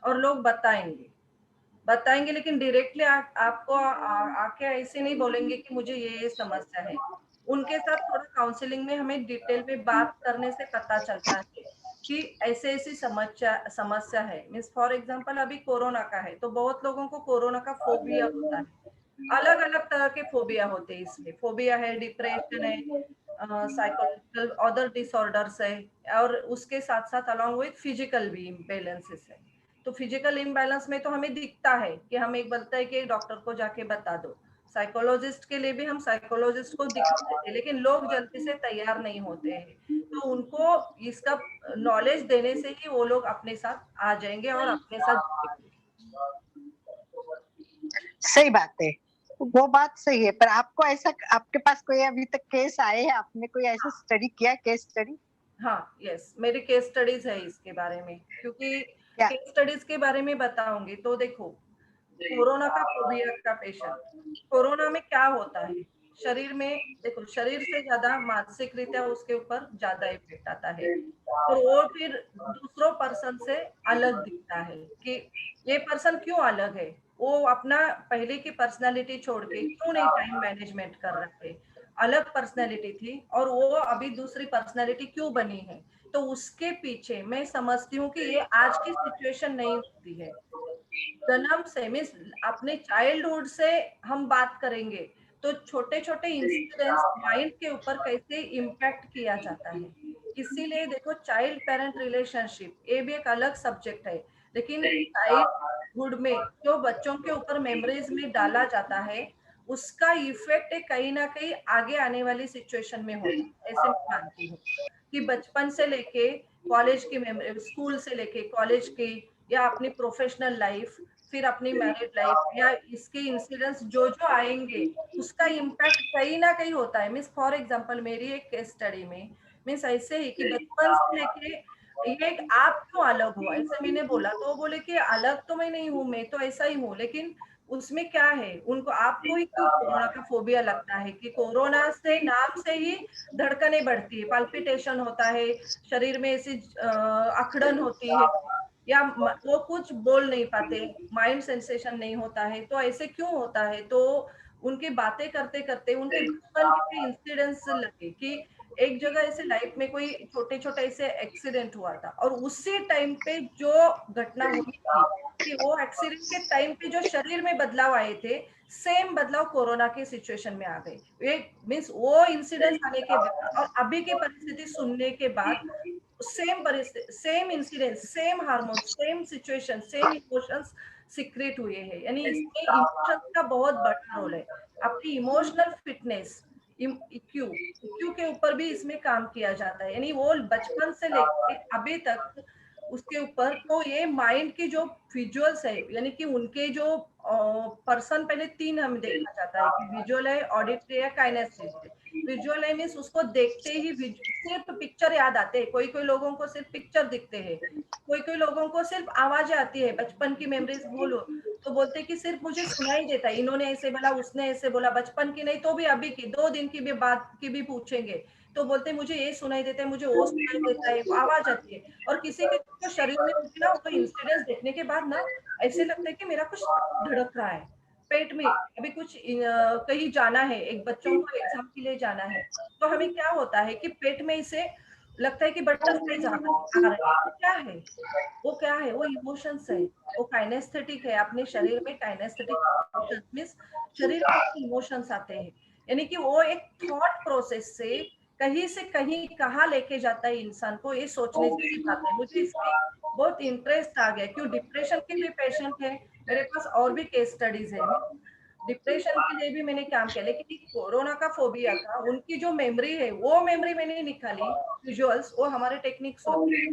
और लोग बताएंगे, लेकिन डायरेक्टली आपको आके ऐसे नहीं बोलेंगे कि मुझे ये समस्या है। उनके साथ थोड़ा काउंसलिंग में हमें डिटेल में बात करने से पता चलता है कि ऐसे ऐसी समस्या है। मीन्स फॉर एग्जांपल अभी कोरोना का है, तो बहुत लोगों को कोरोना का फोबिया होता है। अलग अलग तरह के फोबिया होते हैं। इसमें फोबिया है, डिप्रेशन है, साइकोलॉजिकल अदर डिसऑर्डर्स है, और उसके साथ साथ अलॉन्ग विथ फिजिकल भी इम्बैलेंसेस है। तो फिजिकल इम्बैलेंस में तो हमें दिखता है कि हम एक बोलता है कि डॉक्टर को जाके बता दो। साइकोलॉजिस्ट के लिए भी हम साइकोलॉजिस्ट को दिखा देते हैं, लेकिन लोग जल्दी से तैयार नहीं होते हैं। तो उनको इसका नॉलेज देने से ही वो लोग अपने साथ आ जाएंगे और अपने साथ जुड़ेंगे। सही बात है, वो बात सही है, पर आपको ऐसा, आपके पास कोई अभी तक केस आए हैं? आपने कोई ऐसा स्टडी किया, केस स्टडी? हाँ, यस, मेरी केस स्टडीज है इसके बारे में, क्योंकि क्या? केस स्टडीज के बारे में बताऊंगी तो देखो, कोरोना का फोबिया का पेशेंट, कोरोना में क्या होता है शरीर में, देखो शरीर से ज्यादा मानसिक रीत्या उसके ऊपर ज्यादा इफेक्ट आता है। और वो फिर दूसरों पर्सन से अलग दिखता है कि ये पर्सन क्यों अलग है, वो अपना पहले की पर्सनालिटी छोड़ के क्यों नहीं टाइम मैनेजमेंट कर रहे, अलग पर्सनालिटी थी और वो अभी दूसरी पर्सनालिटी क्यों बनी है। तो उसके पीछे मैं समझती हूँ कि ये आज की सिचुएशन नहीं होती है, जन्म से मीन्स अपने चाइल्डहुड से हम बात करेंगे तो छोटे छोटे इंसिडेंट्स माइंड के ऊपर कैसे इम्पैक्ट किया जाता है। इसीलिए देखो, चाइल्ड पेरेंट रिलेशनशिप ये भी एक अलग सब्जेक्ट है, लेकिन चाइल्डहुड में जो बच्चों के ऊपर मेमोरीज में डाला जाता है उसका इफेक्ट कहीं ना कहीं आगे आने वाली सिचुएशन में होता है, ऐसे मैं मानती हूँ। कि बचपन से लेके कॉलेज की मेमोरी, स्कूल से लेके कॉलेज की, या अपनी प्रोफेशनल लाइफ, फिर अपनी मैरिड लाइफ, या इसके इंसिडेंट्स जो जो आएंगे उसका इम्पैक्ट कहीं ना कहीं होता है। मीन्स फॉर एग्जांपल मेरी एक केस स्टडी में मीन्स ऐसे ही कि बचपन से लेके ये आप क्यों अलग हो ऐसे मैंने बोला, तो वो बोले कि अलग तो मैं नहीं हूँ, मैं तो ऐसा ही हूँ, लेकिन उसमें क्या है, उनको आपको ही क्यों कोरोना का फोबिया लगता है कि कोरोना से नाम से ही धड़कनें बढ़ती है, पाल्पिटेशन होता है, शरीर में ऐसी अकड़न होती है, या वो कुछ बोल नहीं पाते, माइंड सेंसेशन नहीं होता है। तो ऐसे क्यों होता है, तो उनकी बातें करते करते उनके बचपन के इंसिडेंट्स लगे कि एक जगह ऐसे लाइफ में कोई छोटे छोटे ऐसे एक्सीडेंट हुआ था, और उसी टाइम पे जो घटना हुई थी कि वो एक्सीडेंट के टाइम पे जो शरीर में बदलाव आए थे, सेम बदलाव कोरोना के सिचुएशन में आ गए। एक मीन्स वो इंसिडेंट आने के बाद और अभी की परिस्थिति सुनने के बाद सेम परिस्थिति, same incident, same hormone, same situation, same emotions secret हुए हैं। यानी इसमें इमोशंस का बहुत बड़ा रोल है। अपनी इमोशनल फिटनेस, इक्यू इक्यू के ऊपर भी इसमें काम किया जाता है, यानी वो बचपन से लेके अभी तक उसके ऊपर। तो ये माइंड की जो विजुअल्स है, यानी कि उनके जो पर्सन, पहले तीन हमें देखा जाता है कि विजुअल है, ऑडिटरी है, काइनेस्थेटिक है। विजुअल है मीन्स उसको देखते ही सिर्फ पिक्चर याद आते हैं, कोई कोई लोगों को सिर्फ पिक्चर दिखते हैं, कोई कोई लोगों को सिर्फ आवाज आती है, बचपन की मेमोरीज बोलो तो बोलते कि सिर्फ मुझे सुनाई देता है, इन्होंने ऐसे बोला, उसने ऐसे बोला, बचपन की नहीं तो भी अभी की 2 दिन की भी बात की भी पूछेंगे तो बोलते मुझे ये सुनाई देता है, मुझे वो सुनाई देता है, वो आवाज आती है। और किसी के तो शरीर में मुझे ना वो इंसिडेंस देखने के बाद ना ऐसे लगता है कि मेरा कुछ धड़क रहा है पेट में, अभी कुछ कहीं जाना है, एक बच्चों को एग्जाम के लिए जाना है, तो हमें क्या होता है कि पेट में इसे लगता है कि बटरफ्लाइज आ रहे हैं। वो क्या है, वो क्या है, वो इमोशंस है, वो काइनेस्थेटिक है। अपने शरीर में काइनेस्थेटिक इमोशंस मींस शरीर में इमोशंस आते हैं, यानी कि वो एक थॉट प्रोसेस से कहीं कहाँ लेके जाता है इंसान को, ये सोचने से सिखाता है। मुझे इसमें बहुत इंटरेस्ट आ गया, क्यों डिप्रेशन के भी पेशेंट है मेरे पास, और भी केस स्टडीज है। डिप्रेशन के लिए भी मैंने काम किया, लेकिन कोरोना का फोबिया था, उनकी जो मेमोरी है वो मेमोरी मैंने निकाली, विजुअल्स, वो हमारे टेक्निक्स होते हैं,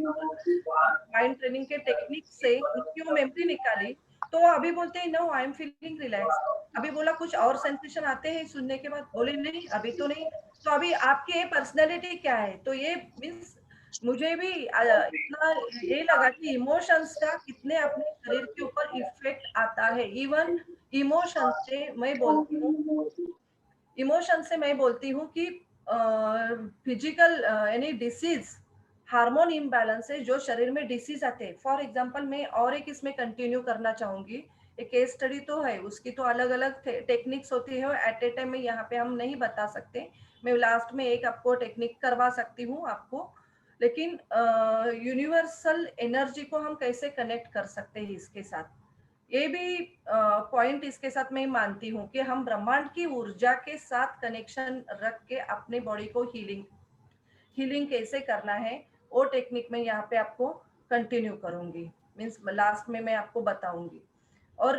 माइंड ट्रेनिंग के टेक्निक से उनकी वो मेमोरी निकाली, तो वो अभी बोलते हैं no I am feeling relax. अभी बोला कुछ और सेंसेशन आते हैं सुनने के बाद, बोले नहीं अभी तो नहीं। तो अभी आपकी ये पर्सनैलिटी क्या है, तो ये मीन्स मुझे भी इतना ये लगा कि इमोशंस का कितने अपने शरीर के ऊपर इफेक्ट आता है। इवन इमोशन से मैं बोलती हूँ, इमोशन से मैं बोलती हूँ कि फिजिकल यानी डिसीज, हार्मोन इम्बैलेंस है जो शरीर में डिसीज आते हैं। फॉर एग्जांपल मैं और एक इसमें कंटिन्यू करना चाहूंगी, एक केस स्टडी तो है, उसकी तो अलग अलग टेक्निक्स होती है, एट ए टाइम में यहाँ पे हम नहीं बता सकते। मैं लास्ट में एक आपको टेक्निक करवा सकती हूँ आपको, लेकिन यूनिवर्सल एनर्जी को हम कैसे कनेक्ट कर सकते हैं इसके साथ, ये भी पॉइंट इसके साथ मैं मानती हूँ कि हम ब्रह्मांड की ऊर्जा के साथ कनेक्शन रख के अपने बॉडी को हीलिंग कैसे करना है, वो टेक्निक में यहाँ पे आपको कंटिन्यू करूंगी, मीन्स लास्ट में मैं आपको बताऊंगी। और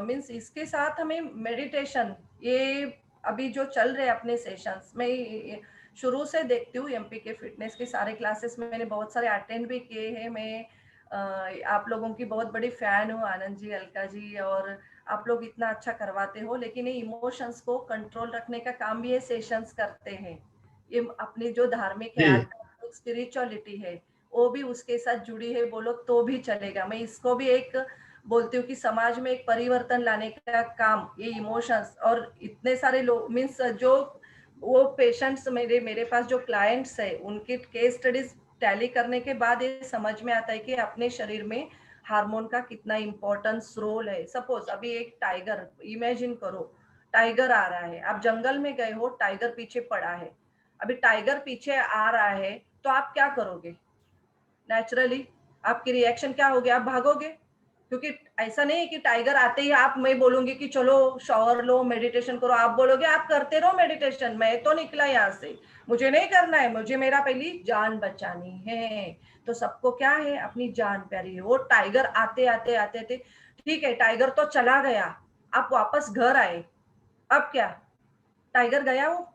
मीन्स इसके साथ हमें मेडिटेशन, ये अभी जो चल रहे अपने सेशंस में, शुरू से देखती हूँ एमपी के फिटनेस के सारे क्लासेस में, मैंने बहुत सारे अटेंड भी किए हैं। मैं आप लोगों की बहुत बड़ी फैन हूँ, आनंद जी, अलका जी, और आप लोग इतना अच्छा करवाते हो। लेकिन ये इमोशंस को कंट्रोल रखने का काम भी ये सेशंस करते हैं। ये अपनी जो धार्मिक है, जी आध्यात्मिक स्पिरिचुअलिटी है, वो भी उसके साथ जुड़ी है बोलो तो भी चलेगा। मैं इसको भी एक बोलती हूँ कि समाज में एक परिवर्तन लाने का काम ये इमोशंस, और इतने सारे लोग मीन्स जो वो पेशेंट्स, मेरे पास जो क्लाइंट्स है, उनकी केस स्टडीज टैली करने के बाद ये समझ में आता है कि अपने शरीर में हार्मोन का कितना इंपॉर्टेंस रोल है। सपोज अभी एक टाइगर, इमेजिन करो टाइगर आ रहा है, आप जंगल में गए हो, टाइगर पीछे पड़ा है, अभी टाइगर पीछे आ रहा है, तो आप क्या करोगे? नेचुरली आपकी रिएक्शन क्या होगी? आप भागोगे, क्योंकि ऐसा नहीं है कि टाइगर आते ही आप, मैं बोलूंगी कि चलो शॉवर लो, मेडिटेशन करो, आप बोलोगे आप करते रहो मेडिटेशन, मैं तो निकला यहाँ से, मुझे नहीं करना है, मुझे मेरा पहली जान बचानी है। तो सबको क्या है, अपनी जान प्यारी है। वो टाइगर आते आते आते थे, ठीक है टाइगर तो चला गया, आप वापस घर आए, अब क्या टाइगर गया? वो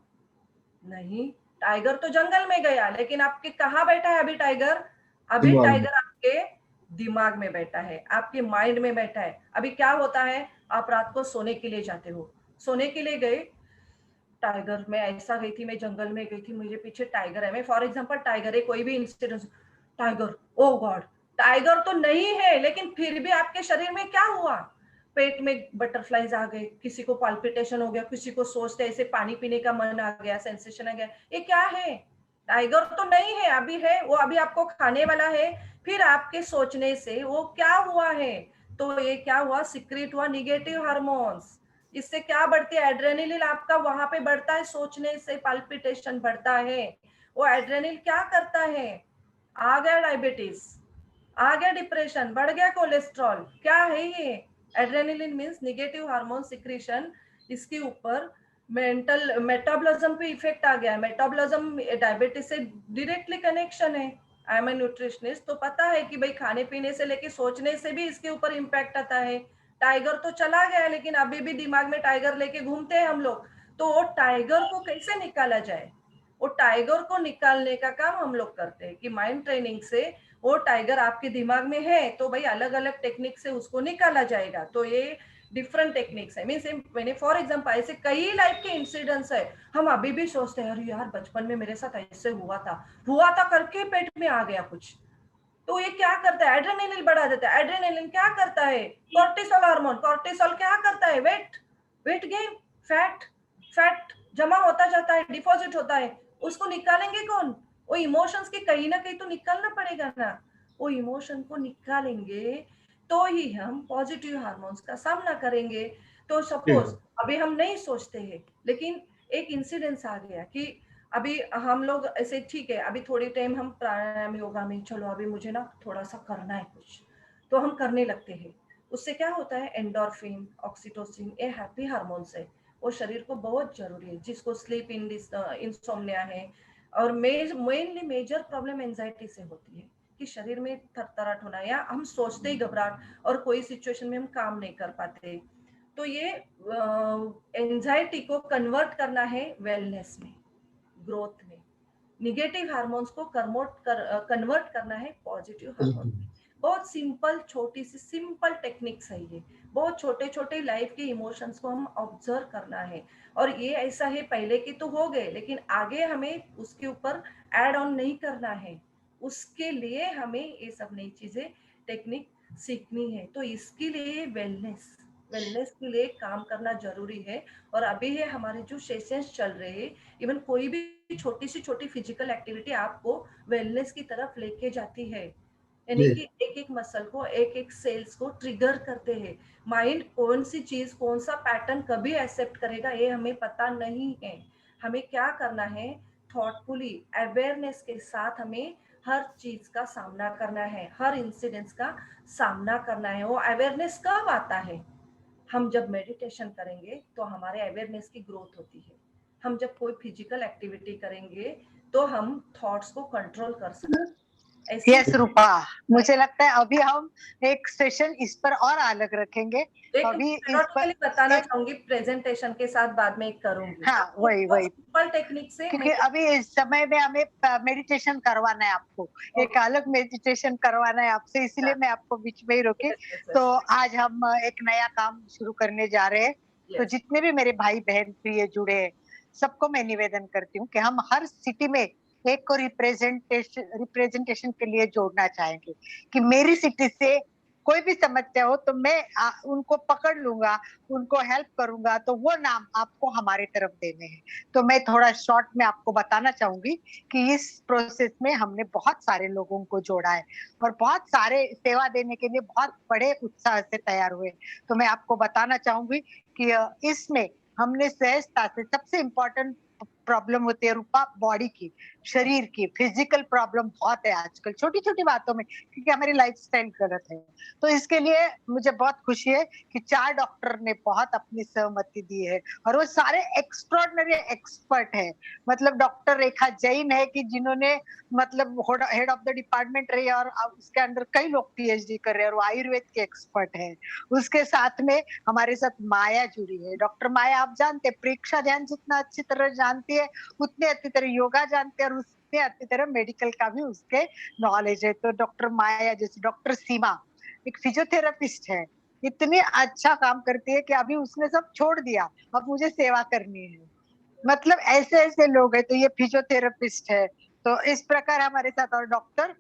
नहीं, टाइगर तो जंगल में गया, लेकिन आपके कहाँ बैठा है अभी टाइगर? अभी दिमाग में। टाइगर आपके दिमाग में बैठा है, आपके माइंड में बैठा है। अभी क्या होता है, आप रात को सोने के लिए जाते हो, सोने के लिए गए, टाइगर, मैं ऐसा गई थी, मैं जंगल में गई थी, मुझे पीछे टाइगर है, मैं फॉर एग्जांपल टाइगर है, कोई भी इंसिडेंट, टाइगर, ओ गॉड, टाइगर तो नहीं है, लेकिन फिर भी आपके शरीर में क्या हुआ? पेट में बटरफ्लाईज आ गए, किसी को पाल्पिटेशन हो गया, किसी को सोचते ऐसे पानी पीने का मन आ गया, सेंसेशन आ गया, ये क्या है? टाइगर तो नहीं है, अभी है वो, अभी आपको खाने वाला है। फिर आपके सोचने से वो क्या हुआ है? तो ये क्या हुआ, सिक्रेट हुआ निगेटिव हार्मोन्स। इससे क्या बढ़ती है? एड्रेनलिन आपका वहां पे बढ़ता है, सोचने से पाल्पिटेशन बढ़ता है। वो एड्रेनलिन क्या करता है? आ गया डायबिटीज, आ गया डिप्रेशन, बढ़ गया कोलेस्ट्रॉल, क्या है ये? Adrenaline means negative hormone secretion, इसके ऊपर मेंटल मेटाबॉलिज्म पे इफेक्ट आ गया है। मेटाबॉलिज्म डायबिटीज से डायरेक्टली कनेक्शन है। आई एम ए न्यूट्रिशनिस्ट, तो पता है कि भाई खाने पीने से लेके सोचने से भी इसके ऊपर इम्पैक्ट आता है। टाइगर तो चला गया, लेकिन अभी भी दिमाग में टाइगर लेके घूमते हैं हम लोग। तो वो टाइगर को कैसे निकाला जाए? वो टाइगर को निकालने का काम हम लोग करते हैं कि माइंड ट्रेनिंग से वो टाइगर आपके दिमाग में है, तो भाई अलग अलग टेक्निक से उसको निकाला जाएगा। तो ये डिफरेंट टेक्निक्स है। मीन्स मैंने फॉर एग्जांपल ऐसे कई लाइफ के इंसिडेंट्स है, हम अभी भी सोचते हैं अरे यार बचपन में मेरे साथ ऐसे हुआ था करके पेट में आ गया कुछ। तो ये क्या करता है? एड्रेनलिन बढ़ा देता है। एड्रेनलिन क्या करता है? Cortisol hormone. कॉर्टिसोल क्या करता है? वेट गेन, फैट फैट जमा होता जाता है, डिपॉजिट होता है, उसको निकालेंगे कौन? वो इमोशंस के कहीं ना कहीं तो निकालना पड़ेगा ना। वो इमोशन को निकालेंगे तो ही हम पॉजिटिव हार्मोन्स का सामना करेंगे। तो जी सपोज अभी हम नहीं सोचते हैं, लेकिन एक इंसिडेंस आ गया कि अभी हम लोग ऐसे, ठीक है अभी थोड़ी टाइम हम प्राणायाम योगा में, चलो अभी मुझे ना थोड़ा सा करना है कुछ, तो हम करने लगते हैं। उससे क्या होता है? एंडोर्फिन, ऑक्सीटोसिन, ये हैप्पी हार्मोन्स है, वो शरीर को बहुत जरूरी है। जिसको स्लीप इंसोम्निया है, और मेनली मेजर प्रॉब्लम एंजाइटी से होती है कि शरीर में थरथराहट होना, या हम सोचते ही घबराहट, और कोई सिचुएशन में हम काम नहीं कर पाते। तो ये एंजाइटी को कन्वर्ट करना है वेलनेस में, ग्रोथ में, निगेटिव हार्मोन्स को कन्वर्ट करना है पॉजिटिव हार्मोन में। बहुत सिंपल, छोटी सी सिंपल टेक्निक्स है ये। बहुत छोटे छोटे लाइफ के इमोशंस को हम ऑब्जर्व करना है, और ये ऐसा है, पहले के तो हो गए, लेकिन आगे हमें उसके ऊपर ऐड ऑन नहीं करना है। उसके लिए हमें ये सब नई चीजें, टेक्निक सीखनी है। तो इसके लिए वेलनेस के लिए काम करना जरूरी है। और अभी है हमारे जो सेशंस चल रहे हैं, इवन कोई भी छोटी सी छोटी फिजिकल एक्टिविटी आपको वेलनेस की तरफ लेके जाती है। यानी कि एक एक मसल को, एक एक सेल्स को ट्रिगर करते हैं। माइंड कौन सी चीज, कौन सा पैटर्न कभी एक्सेप्ट करेगा ये हमें पता नहीं है। हमें क्या करना है, थॉटफुली अवेयरनेस के साथ हमें हर चीज का सामना करना है, हर इंसिडेंट्स का सामना करना है। वो अवेयरनेस कब आता है, हम जब मेडिटेशन करेंगे तो हमारे अवेयरनेस की ग्रोथ होती है। हम जब कोई फिजिकल एक्टिविटी करेंगे तो हम थॉट्स को कंट्रोल कर सकते हैं। ऐसी यस रूपा, मुझे लगता है अभी हम एक सेशन इस पर और अलग रखेंगे। एक अभी इस पर periodically बताना एक, चाहूंगी, प्रेजेंटेशन के साथ बाद में करूंगी। हाँ आपको वही बहुत वही, सिंपल टेक्निक से क्योंकि अभी इस समय में हमें मेडिटेशन करवाना है आपको, एक अलग मेडिटेशन करवाना है आपसे, इसलिए मैं आपको बीच में ही रोकी। तो आज हम एक नया काम शुरू करने जा रहे हैं। तो जितने भी मेरे भाई बहन प्रिय जुड़े हैं, सबको मैं निवेदन करती हूँ कि हम हर सिटी में एक को रिप्रेजेंटेशन के लिए जोड़ना चाहेंगे, कि मेरी सिटी से कोई भी समस्या हो तो मैं उनको पकड़ लूंगा, उनको हेल्प करूंगा, तो वो नाम आपको हमारे तरफ देने हैं। तो मैं थोड़ा शॉर्ट में आपको बताना चाहूंगी कि इस प्रोसेस में हमने बहुत सारे लोगों को जोड़ा है और बहुत सारे सेवा देने के लिए बहुत बड़े उत्साह से तैयार हुए। तो मैं आपको बताना चाहूंगी कि इसमें हमने सहजता से, सबसे इम्पोर्टेंट प्रॉब्लम होती है रूपा बॉडी की, शरीर की, फिजिकल प्रॉब्लम बहुत है आजकल छोटी छोटी बातों में, क्योंकि हमारी लाइफस्टाइल गलत है। तो इसके लिए मुझे बहुत खुशी है कि 4 डॉक्टर ने बहुत अपनी सहमति दी है और वो सारे एक्स्ट्रॉर्डिनरी एक्सपर्ट है। मतलब डॉक्टर रेखा जैन है कि जिन्होंने मतलब हेड ऑफ द डिपार्टमेंट रही और उसके अंदर कई लोग पीएचडी कर रहे हैं और वो आयुर्वेद के एक्सपर्ट है। उसके साथ में हमारे साथ माया जुड़ी है। डॉक्टर माया आप जानते हैं, प्रेक्षा ध्यान जितना अच्छी तरह जानती है उतने अच्छी तरह योगा जानते हैं और उससे अच्छी तरह मेडिकल का भी उसके नॉलेज है। तो डॉक्टर माया, जैसे डॉक्टर सीमा एक फिजियोथेरेपिस्ट है, इतनी अच्छा काम करती है कि अभी उसने सब छोड़ दिया, अब मुझे सेवा करनी है। मतलब ऐसे ऐसे लोग हैं। तो ये फिजियोथेरेपिस्ट है। तो इस प्रकार हमारे साथ और डॉक्टर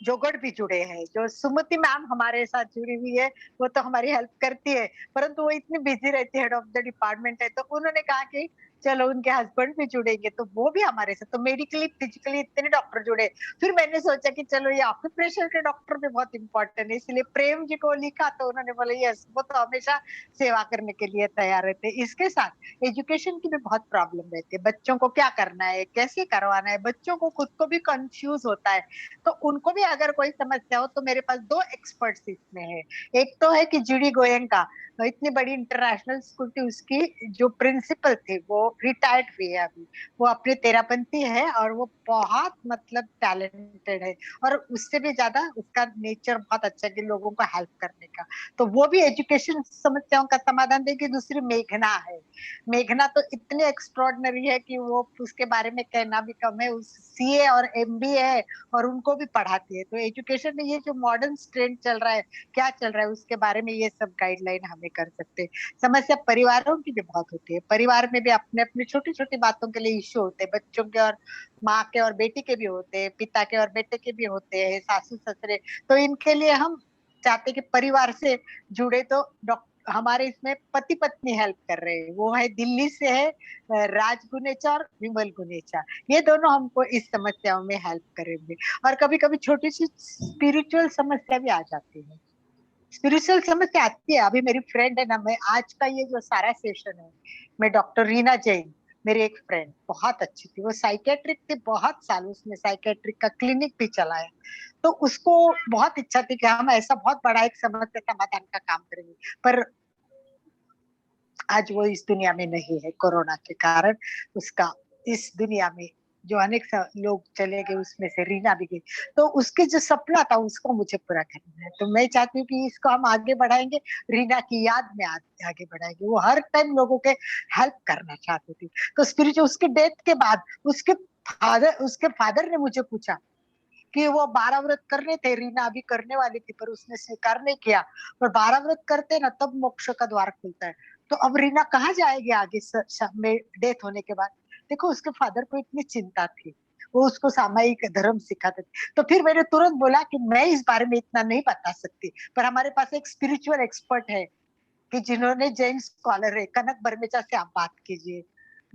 जोगड़ भी जुड़े हैं। जो सुमति मैम हमारे साथ जुड़ी हुई है, वो तो हमारी हेल्प करती है, परंतु वो इतनी बिजी रहती है, हेड ऑफ द डिपार्टमेंट है, तो उन्होंने कहा कि चलो उनके हस्बैंड भी जुड़ेंगे, तो वो भी हमारे साथ। तो मेडिकली फिजिकली इतने डॉक्टर जुड़े। फिर मैंने सोचा कि चलो ये ऑक्यूपेशनल के डॉक्टर भी बहुत इंपॉर्टेंट है, इसलिए प्रेम जी को लिखा, तो उन्होंने बोला यस, वो तो हमेशा सेवा करने के लिए तैयार रहते हैं। इसके साथ एजुकेशन की भी बहुत प्रॉब्लम रहती है, बच्चों को क्या करना है, कैसे करवाना है, बच्चों को खुद को भी कंफ्यूज होता है। तो उनको भी अगर कोई समस्या हो तो मेरे पास 2 एक्सपर्ट्स इसमें है। एक तो है कि जीडी गोयनका, इतनी बड़ी इंटरनेशनल स्कूल की उसकी जो प्रिंसिपल थी वो रिटायर्ड हुई है अभी, वो अपने तेरापंथी है और वो बहुत मतलब टैलेंटेड है, और उससे भी ज्यादा उसका नेचर बहुत अच्छा है कि लोगों को हेल्प करने का। तो वो भी एजुकेशन समस्याओं का समाधान देगी। दूसरी मेघना है, मेघना तो इतने एक्स्ट्रॉर्डिनरी है कि वो उसके बारे में कहना भी कम है। उस सीए और एमबीए है और उनको भी पढ़ाती है। तो एजुकेशन में ये जो मॉडर्न ट्रेंड चल रहा है, क्या चल रहा है, उसके बारे में ये सब गाइडलाइन हमें कर सकते हैं। समस्या परिवारों की भी बहुत होती है, परिवार में भी अपने अपने छोटी छोटी बातों के लिए इश्यू होते हैं, बच्चों के और माँ के और बेटी के भी होते हैं, पिता के और बेटे के भी होते हैं, सासू ससुरे। तो इनके लिए हम चाहते कि परिवार से जुड़े। तो हमारे इसमें पति पत्नी हेल्प कर रहे हैं, वो है दिल्ली से है राज गुनेचा और विमल गुनेचा, ये दोनों हमको इस समस्याओं में हेल्प करेंगे। और कभी कभी छोटी सी स्पिरिचुअल समस्या भी आ जाती है, स्पिरिचुअल समस्या आती है। अभी मेरी फ्रेंड है ना, मैं आज का ये जो सारा सेशन है, मैं डॉक्टर रीना जैन, मेरी एक फ्रेंड बहुत अच्छी थी, वो साइकेट्रिक थी, बहुत साल उसने साइकेट्रिक का क्लिनिक भी चलाया। तो उसको बहुत इच्छा थी कि हम ऐसा बहुत बड़ा एक समस्या समाधान का काम करेंगे, पर आज वो इस दुनिया में नहीं है, कोरोना के कारण उसका इस दुनिया में जो अनेक लोग चले गए उसमें से रीना भी गई, तो उसके जो सपना था उसको मुझे पूरा करना है। तो मैं चाहती हूँ कि इसको हम आगे बढ़ाएंगे, रीना की याद में आगे बढ़ाएंगे। वो हर टाइम लोगों के हेल्प करना चाहती थी। तो स्पिरिचुअल उसके डेथ के बाद उसके फादर ने मुझे पूछा कि वो 12 व्रत करने थे, रीना अभी करने वाली थी पर उसने स्वीकार नहीं किया। पर 12 व्रत करते ना तब मोक्ष का द्वार खुलता है। तो अब रीना कहाँ जाएगी आगे में डेथ होने के बाद? देखो उसके फादर को इतनी चिंता थी, वो उसको सामायिक धर्म सिखाते थे। तो फिर मैंने तुरंत बोला कि मैं इस बारे में इतना नहीं बता सकती, पर हमारे पास एक स्पिरिचुअल एक्सपर्ट है कि जिन्होंने जैन स्कॉलर है, कनक बर्मेचा से आप बात कीजिए।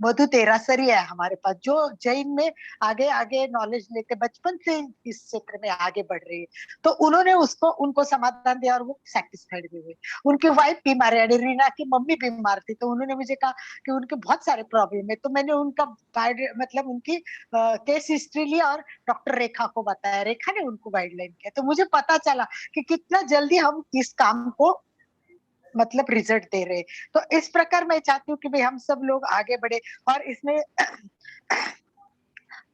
मधु तेरासरी है हमारे पास, जो जैन में आगे आगे नॉलेज लेके बचपन से इस क्षेत्र में आगे बढ़ रही है। तो उन्होंने उनको समाधान दिया और वो सेटिस्फाइड भी हुए। उनकी वाइफ बीमार है, रीना की मम्मी बीमार थी, तो उन्होंने मुझे कहा कि उनके बहुत सारे प्रॉब्लम है। तो मैंने उनका मतलब उनकी केस हिस्ट्री ली और डॉक्टर रेखा को बताया, रेखा ने उनको गाइडलाइन किया। तो मुझे पता चला कि कितना जल्दी हम इस काम को मतलब रिजल्ट दे रहे। तो इस प्रकार मैं चाहती हूँ कि भाई हम सब लोग आगे बढ़े और इसमें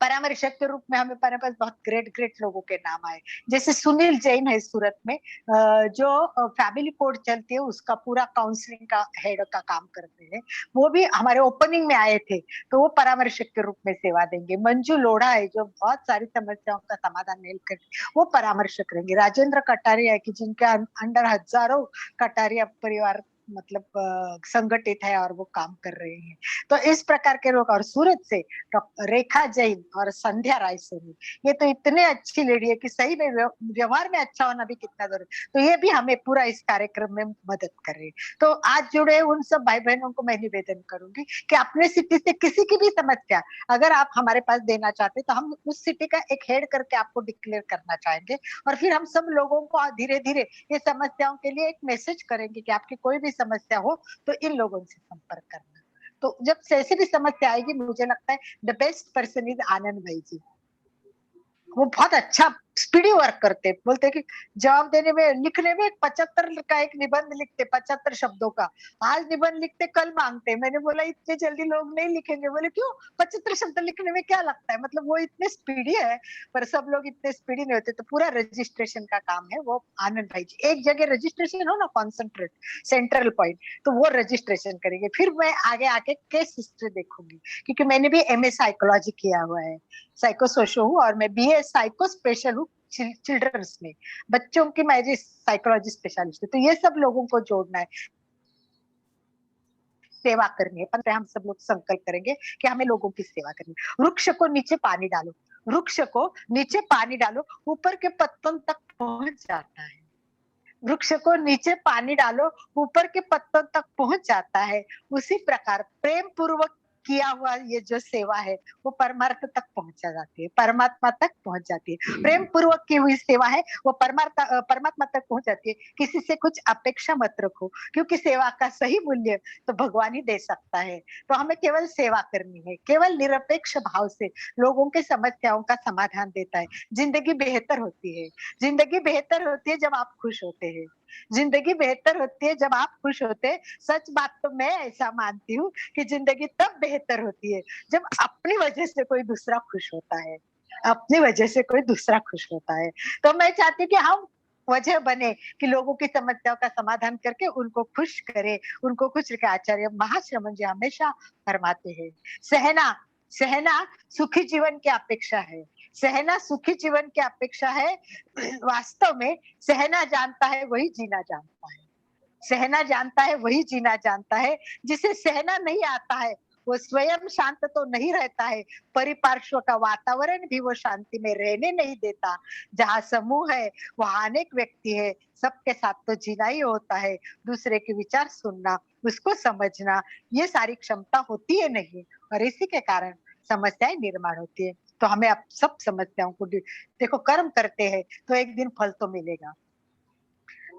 परामर्शक के रूप में हमारे पास बहुत ग्रेट लोगों के नाम आए। जैसे सुनील जैन है सूरत में, जो फैमिली कोड चलती है उसका पूरा काउंसलिंग का हेड का काम करते हैं। वो भी हमारे ओपनिंग में आए थे, तो वो परामर्शक के रूप में सेवा देंगे। मंजू लोढ़ा है जो बहुत सारी समस्याओं का समाधान मिल कर वो परामर्शक रहेंगे। राजेंद्र कटारिया है कि जिनके अंडर हजारों कटारिया परिवार मतलब संगठित है और वो काम कर रहे हैं। तो इस प्रकार के लोग, और सूरत से रेखा जैन और संध्या राय सोनी, ये तो इतने अच्छी लेडी है कि सही में व्यवहार में अच्छा होना भी कितना जरूरी। तो ये भी हमें पूरा इस कार्यक्रम में मदद कर रहे हैं। तो आज जुड़े उन सब भाई बहनों को मैं निवेदन करूंगी कि अपने सिटी से किसी की भी समस्या अगर आप हमारे पास देना चाहते तो हम उस सिटी का एक हेड करके आपको डिक्लेयर करना चाहेंगे, और फिर हम सब लोगों को धीरे धीरे ये समस्याओं के लिए एक मैसेज करेंगे कि आपकी कोई भी समस्या हो तो इन लोगों से संपर्क करना। तो जब ऐसी भी समस्या आएगी, मुझे लगता है द बेस्ट पर्सन इज आनंद भाई जी। वो बहुत अच्छा स्पीडी वर्क करते, बोलते कि जवाब देने में लिखने में 75 का एक निबंध लिखते, 75 शब्दों का। आज निबंध लिखते कल मांगते। मैंने बोला इतने जल्दी लोग नहीं लिखेंगे। बोले क्यों? 75 शब्द लिखने में क्या लगता है? मतलब वो इतने स्पीडी है, पर सब लोग इतने स्पीडी नहीं होते। तो पूरा रजिस्ट्रेशन का काम है वो आनंद भाई जी। एक जगह रजिस्ट्रेशन हो ना, कॉन्सेंट्रेट सेंट्रल पॉइंट, तो वो रजिस्ट्रेशन करेंगे। फिर मैं आगे आके केस हिस्ट्री देखूंगी, क्योंकि मैंने भी MA साइकोलॉजी किया हुआ है, साइको सोशो हूँ, और मैं BA साइको स्पेशल हूँ चिल्ड्रंस में, बच्चों की मैं साइकोलॉजी स्पेशलिस्ट हूँ। तो ये सब लोगों को जोड़ना है, सेवा करनी है। पर हम सब लोग संकल्प करेंगे कि हमें लोगों की सेवा करनी है। वृक्ष को नीचे पानी डालो, वृक्ष को नीचे पानी डालो, ऊपर के पत्तों तक पहुंच जाता है। वृक्ष को नीचे पानी डालो, ऊपर के पत्तों तक पहुंच जाता है। उसी प्रकार प्रेम पूर्वक किया हुआ ये जो सेवा है वो परमार्थ तक पहुंचा जाती है, परमात्मा तक पहुंच जाती है। प्रेम पूर्वक की हुई सेवा है वो परमात्मा तक पहुंच जाती है। किसी से कुछ अपेक्षा मत रखो, क्योंकि सेवा का सही मूल्य तो भगवान ही दे सकता है। तो हमें केवल सेवा करनी है, केवल निरपेक्ष भाव से लोगों के समस्याओं का समाधान देता है। जिंदगी बेहतर होती है, जिंदगी बेहतर होती है जब आप खुश होते हैं। जिंदगी बेहतर होती है जब आप खुश होते हैं। सच बात तो मैं ऐसा मानती हूँ कि जिंदगी तब बेहतर होती है जब अपनी वजह से कोई दूसरा खुश होता है, अपनी वजह से कोई दूसरा खुश होता है। तो मैं चाहती हूँ कि हम वजह बने कि लोगों की समस्याओं का समाधान करके उनको खुश करे, उनको खुश रखे। आचार्य महाश्रमण जी हमेशा फरमाते हैं, सहना सहना सुखी जीवन की अपेक्षा है, सहना सुखी जीवन की अपेक्षा है। वास्तव में सहना जानता है वही जीना जानता है, सहना जानता है वही जीना जानता है। जिसे सहना नहीं आता है वो स्वयं शांत तो नहीं रहता है, परिपार्श्व का वातावरण भी वो शांति में रहने नहीं देता। जहाँ समूह है वहाँ अनेक व्यक्ति है, सबके साथ तो जीना ही होता है। दूसरे के विचार सुनना, उसको समझना, ये सारी क्षमता होती है नहीं, और इसी के कारण समस्याएं निर्माण होती है। तो हमें अब सब समस्याओं को देखो, कर्म करते हैं तो एक दिन फल तो मिलेगा।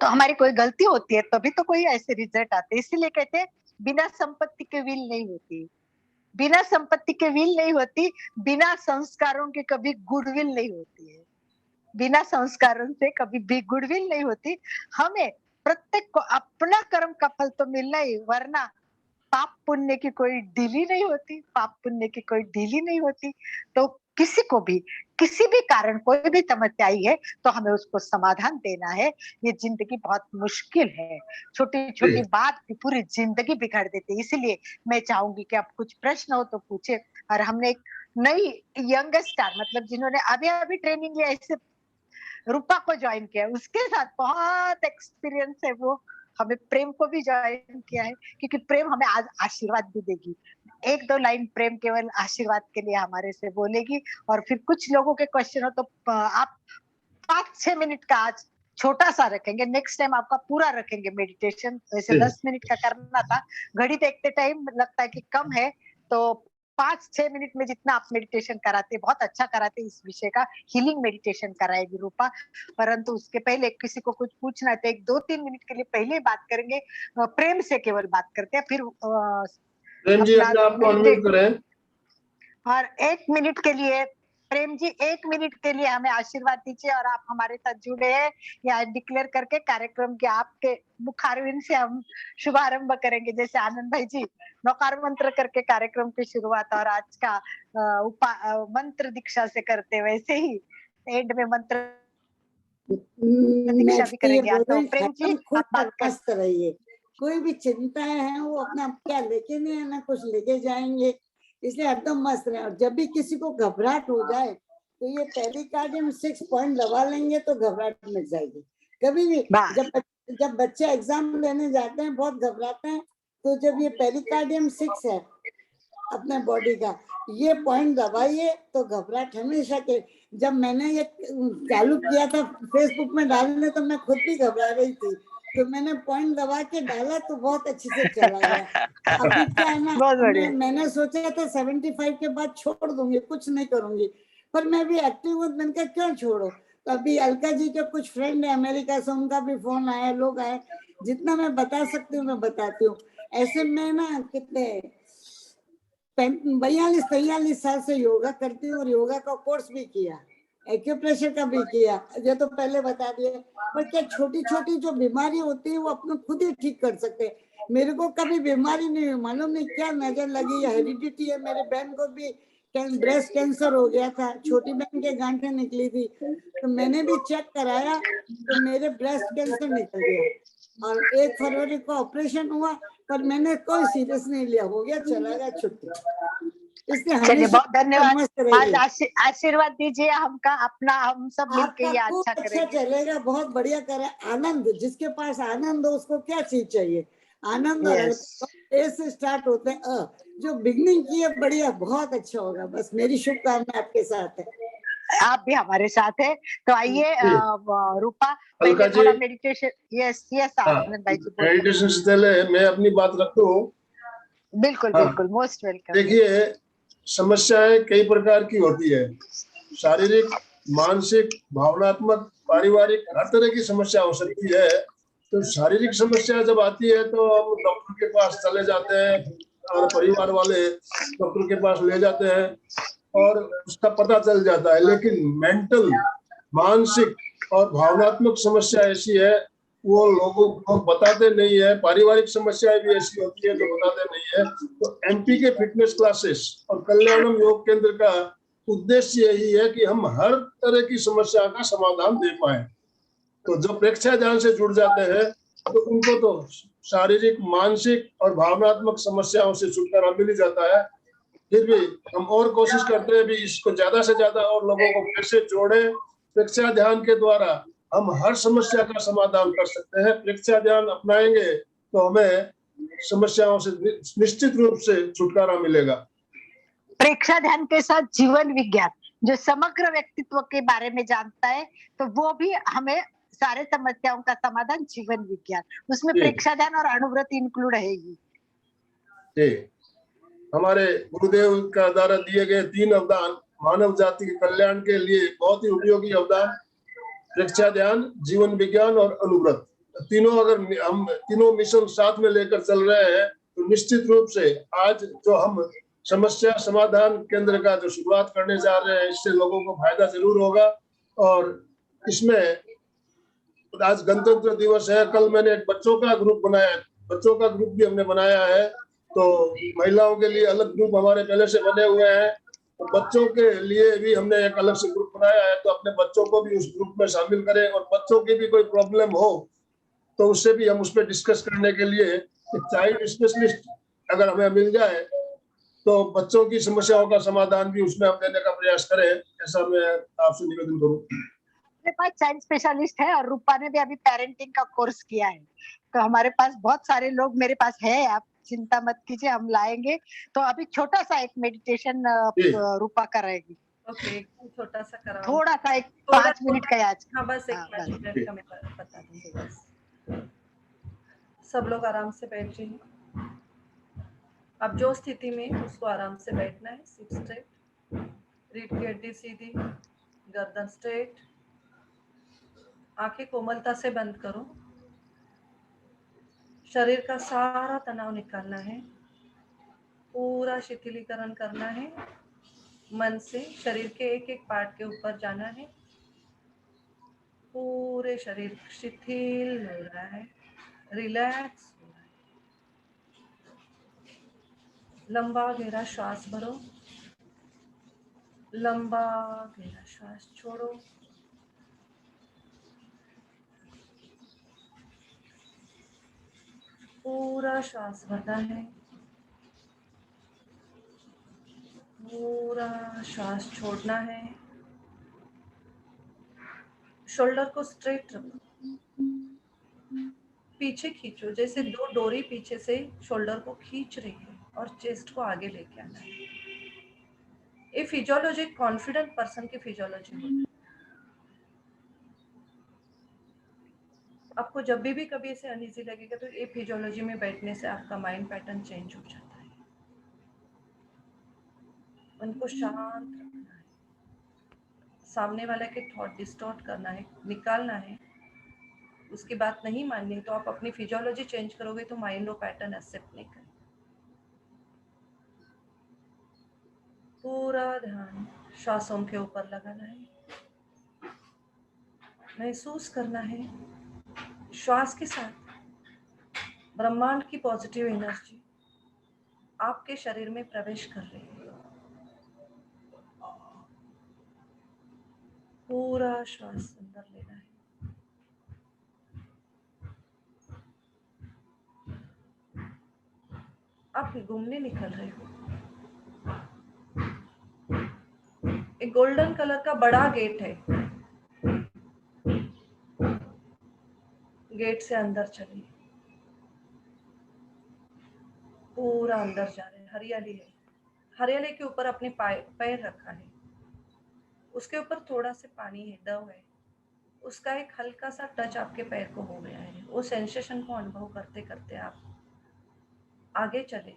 तो हमारी कोई गलती होती है तभी तो कोई ऐसे रिजल्ट आते हैं। इसीलिए कहते हैं बिना संपत्ति के विल नहीं होती, बिना संपत्ति के विल नहीं होती, बिना संस्कारों के कभी गुडविल नहीं होती है, बिना संस्कारों से कभी भी गुडविल नहीं होती। हमें प्रत्येक को अपना कर्म का फल तो मिलना ही, वरना पाप पुण्य की कोई डीली नहीं होती, पाप पुण्य की कोई डीली नहीं होती। तो किसी को भी किसी भी कारण कोई भी समस्या आई है तो हमें उसको समाधान देना है। ये जिंदगी बहुत मुश्किल है, छोटी छोटी बात भी पूरी जिंदगी बिगाड़ देती है। इसीलिए मैं चाहूंगी कि आप कुछ प्रश्न हो तो पूछे। और हमने एक नई यंग स्टार, मतलब जिन्होंने अभी अभी ट्रेनिंग लिया, ऐसे रूपा को ज्वाइन किया, उसके साथ बहुत एक्सपीरियंस है वो। हमें प्रेम को भी ज्वाइन किया है, क्योंकि प्रेम हमें आज आशीर्वाद भी देगी। एक दो लाइन प्रेम केवल आशीर्वाद के लिए हमारे से बोलेगी। और फिर कुछ लोगों के क्वेश्चन हो तो आप 5-6 मिनट का आज छोटा सा रखेंगे, नेक्स्ट टाइम आपका पूरा रखेंगे मेडिटेशन। वैसे 10 मिनट का करना था, घड़ी देखते टाइम लगता है कि कम है, तो 5-6 मिनट में जितना आप मेडिटेशन कराते, बहुत अच्छा कराते, इस विषय का हीलिंग मेडिटेशन कराएगी रूपा। परंतु उसके पहले किसी को कुछ पूछना है तो एक 2-3 मिनट के लिए पहले बात करेंगे, प्रेम से केवल बात करते हैं, फिर प्रेम जी अपना अपने आप को अनम्यूट करें। और 1 मिनट के लिए प्रेम जी 1 मिनट के लिए हमें आशीर्वाद दीजिए। और आप हमारे साथ जुड़े हैं या डिक्लेयर करके कार्यक्रम के आपके मुखारविंद से हम शुभारंभ करेंगे। जैसे आनंद भाई जी नौकार मंत्र करके कार्यक्रम की शुरुआत और आज का मंत्र दीक्षा से करते, वैसे ही एंड में मंत्र मैं दीक्षा भी तो ये करेंगे। बोल तो रही प्रेम जी हूँ, खुद आप बात कर। मस्त रहिए। कोई भी चिंताएं हैं वो अपना क्या लेके नहीं है ना कुछ लेके जाएंगे, इसलिए एकदम मस्त रहे। और जब भी किसी को घबराहट हो जाए तो ये पेरिकार्डियम 6 पॉइंट दबा लेंगे तो घबराहट मिट जाएगी। कभी भी जब बच्चे एग्जाम देने जाते हैं बहुत घबराते हैं, तो जब ये पेरिकार्डियम 6 है अपने बॉडी का, ये पॉइंट दबाइए तो घबराहट हमेशा के। जब मैंने ये चालू किया था फेसबुक में डालने तो मैं खुद भी घबरा रही थी, तो मैंने पॉइंट दबा के डाला तो बहुत अच्छे से चला गया। अभी क्या है ना, मैंने सोचा था 75 के बाद छोड़ दूंगी, कुछ नहीं करूंगी, पर मैं भी एक्टिव हूँ, मैंने कहा क्यों छोड़ो। तो अभी अलका जी के कुछ फ्रेंड है अमेरिका से, उनका भी फोन आया, लोग आए, जितना मैं बता सकती हूँ मैं बताती हूँ। ऐसे में ना कितने 42-43 साल से योगा करती हूँ और योगा का कोर्स भी किया, एक्यूप्रेशर का भी किया, ये तो पहले बता दिए। पर क्या छोटी छोटी जो बीमारी होती है वो अपने खुद ही ठीक कर सकते हैं। मेरे को कभी बीमारी नहीं हुई, मालूम नहीं क्या नजर लगी या हेरिडिटी है। मेरे बहन को भी ब्रेस्ट कैंसर हो गया था, छोटी बहन के गांठें निकली थी, तो मैंने भी चेक कराया तो मेरे ब्रेस्ट कैंसर निकल गया और 1 फरवरी को ऑपरेशन हुआ, पर मैंने कोई सीरियस नहीं लिया, हो गया चला गया छुट्टी। इसलिए चलिए बहुत धन्यवाद। आज आशीर्वाद दीजिए हमका अपना, हम सब मिलके ये अच्छा करेंगे। अच्छा चलेगा, बहुत बढ़िया करे। आनंद, जिसके पास आनंद हो उसको क्या चीज चाहिए, आनंद। ए से स्टार्ट होते हैं, जो बिगनिंग की है बढ़िया, बहुत अच्छा होगा। बस मेरी शुभकामना आपके साथ है, आप भी हमारे साथ है। तो आइए रूपा पहले थोड़ा मेडिटेशन। यस यस आनंद भाई जी, मेडिटेशन से पहले मैं अपनी बात रखता हूँ। बिल्कुल बिल्कुल, मोस्ट वेलकम। देखिए, समस्याएं कई प्रकार की होती है, शारीरिक, मानसिक, भावनात्मक, पारिवारिक, हर तरह की समस्या हो सकती है। तो शारीरिक समस्या जब आती है तो हम डॉक्टर के पास चले जाते हैं और परिवार वाले डॉक्टर के पास ले जाते हैं और उसका पता चल जाता है। लेकिन मेंटल, मानसिक और भावनात्मक समस्या ऐसी है वो लोगों को बताते नहीं है। पारिवारिक समस्याएं भी ऐसी होती है जो बताते नहीं है। तो एमपी के फिटनेस क्लासेस और कल्याणम योग केंद्र का उद्देश्य यही है कि हम हर तरह की समस्या का समाधान दे पाए। तो जो प्रेक्षा ध्यान से जुड़ जाते हैं तो उनको तो शारीरिक, मानसिक और भावनात्मक समस्याओं से छुटकारा मिल जाता है। फिर भी हम और कोशिश करते हैं भी इसको ज्यादा से ज्यादा और लोगों को कैसे जोड़े। प्रेक्षा ध्यान के द्वारा हम हर समस्या का समाधान कर सकते हैं। प्रेक्षा ध्यान अपनाएंगे तो हमें समस्याओं से निश्चित रूप से छुटकारा मिलेगा। प्रेक्षा ध्यान के साथ जीवन विज्ञान, जो समग्र व्यक्तित्व के बारे में जानता है, तो वो भी हमें सारे समस्याओं का समाधान जीवन विज्ञान, उसमें प्रेक्षा ध्यान और अनुव्रत इंक्लूड है ही। हमारे गुरुदेव का द्वारा दिए गए 3 अवदान मानव जाति के कल्याण के लिए बहुत ही उपयोगी अवदान, प्रेक्षा ध्यान, जीवन विज्ञान और अनुव्रत। तीनों अगर हम तीनों मिशन साथ में लेकर चल रहे हैं तो निश्चित रूप से आज जो हम समस्या समाधान केंद्र का जो शुरुआत करने जा रहे हैं, इससे लोगों को फायदा जरूर होगा। और इसमें आज गणतंत्र दिवस है, कल मैंने एक बच्चों का ग्रुप बनाया, बच्चों का ग्रुप भी हमने बनाया है तो महिलाओं के लिए अलग ग्रुप हमारे पहले से बने हुए हैं, और बच्चों के लिए भी हमने एक अलग से ग्रुप बनाया है। तो अपने बच्चों को भी उस ग्रुप में शामिल करें, और बच्चों की भी कोई प्रॉब्लम हो तो उससे भी हम उस पर डिस्कस करने के लिए एक चाइल्ड स्पेशलिस्ट अगर हमें मिल जाए तो बच्चों की समस्याओं का समाधान भी उसमें हम देने का प्रयास करें, ऐसा मैं आपसे निवेदन करूं। मेरे पास चाइल्ड स्पेशलिस्ट है और रूपा ने भी अभी पेरेंटिंग का कोर्स किया है, तो हमारे पास बहुत सारे लोग मेरे पास है, आप चिंता मत कीजिए, हम लाएंगे। तो अभी छोटा सा एक मेडिटेशन रूपा कराएगी। ओके, छोटा सा कराऊं, थोड़ा सा एक थोड़ा 5 मिनट का आज। हाँ बस एक हाँ, 5 बस। मिनट का मैं बता दूंगी बस। सब लोग आराम से बैठ जाइए। अब जो स्थिति में उसको आराम से बैठना है। सिट स्ट्रेट, रीढ़ की हड्डी सीधी, गर्दन स्ट्रेट, आंखें कोमलता से बंद करो। शरीर का सारा तनाव निकालना है, पूरा शिथिलीकरण करना है। मन से शरीर के एक एक पार्ट के ऊपर जाना है। पूरे शरीर शिथिल हो रहा है, रिलैक्स हो रहा है। लंबा गहरा श्वास भरो, लंबा गहरा श्वास छोड़ो। पूरा श्वास भरना है, पूरा श्वास छोड़ना है। शोल्डर को स्ट्रेट रखो, पीछे खींचो, जैसे 2 डोरी पीछे से शोल्डर को खींच रही है, और चेस्ट को आगे लेके आना है। ये फिजियोलॉजी कॉन्फिडेंट पर्सन की फिजियोलॉजी होती है। आपको जब भी कभी ऐसे अनईजी लगेगा तो ये फिजियोलॉजी में बैठने से आपका माइंड पैटर्न चेंज हो जाता है। उनको शांत रखना है, सामने वाले के थॉट डिस्टॉर्ट करना है, निकालना है। उसकी बात नहीं माननी तो आप अपनी फिजियोलॉजी चेंज करोगे तो माइंड वो पैटर्न एक्सेप्ट नहीं करेगा। पूरा ध्यान श्वासों के ऊपर लगाना है, महसूस करना है श्वास के साथ ब्रह्मांड की पॉजिटिव एनर्जी आपके शरीर में प्रवेश कर रही है। पूरा श्वास अंदर लेना है, आप घूमने निकल रहे हो। एक गोल्डन कलर का बड़ा गेट है, गेट से अंदर चलिए। पूरा अंदर जा रहे हैं, हरियाली है। हरियाली के ऊपर अपने पैर रखा है, उसके ऊपर थोड़ा से पानी है, दव है। उसका एक हल्का सा टच आपके पैर को हो गया है। वो सेंसेशन को अनुभव करते करते आप आगे चले।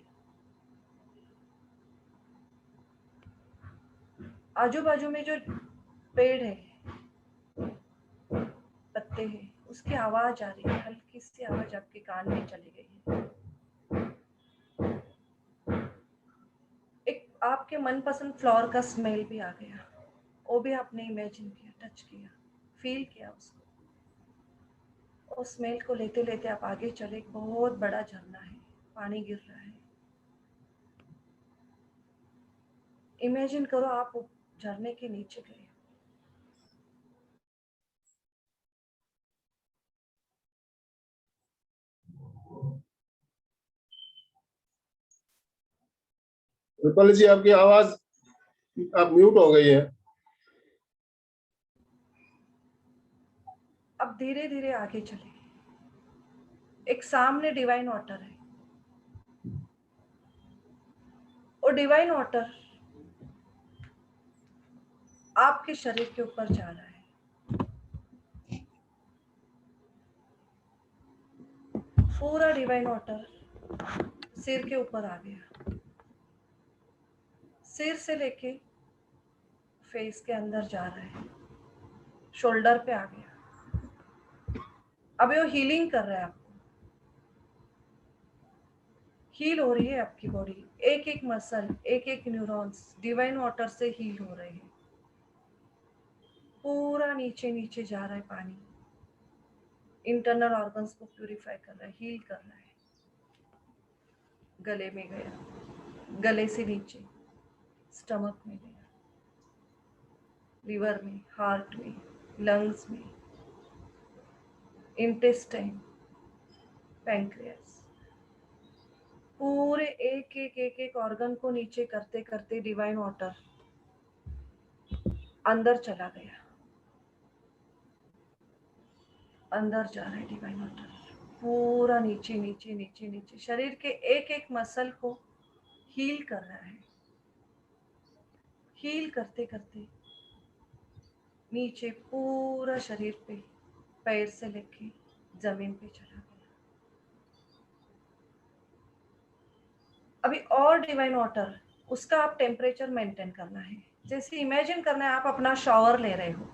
आजू बाजू में जो पेड़ है, पत्ते हैं, उसकी आवाज आ रही है, हल्की सी आवाज आपके कान में चली गई है। एक आपके मनपसंद फ्लावर का स्मेल भी आ गया, वो भी आपने इमेजिन किया, टच किया, फील किया उसको। उस स्मेल को लेते लेते आप आगे चले। एक बहुत बड़ा झरना है, पानी गिर रहा है। इमेजिन करो आप झरने के नीचे गए। रूपाली जी, आपकी आवाज आप म्यूट हो गई है। अब धीरे धीरे आगे चले। एक सामने डिवाइन वाटर है, और डिवाइन वाटर आपके शरीर के ऊपर जा रहा है। पूरा डिवाइन वाटर सिर के ऊपर आ गया, सिर से लेके फेस के अंदर जा रहा है, शोल्डर पे आ गया। अब वो हीलिंग कर रहा है आपको, हील हो रही है आपकी बॉडी। एक एक मसल, एक एक न्यूरॉन्स डिवाइन वाटर से हील हो रहे हैं। पूरा नीचे नीचे जा रहा है पानी, इंटरनल ऑर्गन्स को प्यूरिफाई कर रहा है, हील कर रहा है। गले में गया, गले से नीचे स्टमक में गया, लिवर में, हार्ट में, लंग्स में, इंटेस्टाइन, पैंक्रियास, पूरे एक एक एक एक ऑर्गन को नीचे करते करते डिवाइन वाटर अंदर चला गया, अंदर जा रहा है डिवाइन वाटर, पूरा नीचे नीचे नीचे नीचे शरीर के एक एक मसल को हील कर रहा है। हील करते करते नीचे पूरा शरीर पे, पैर से लेके जमीन पे चला गया। अभी और डिवाइन वाटर, उसका आप टेम्परेचर मेंटेन करना है। जैसे इमेजिन करना है आप अपना शावर ले रहे हो,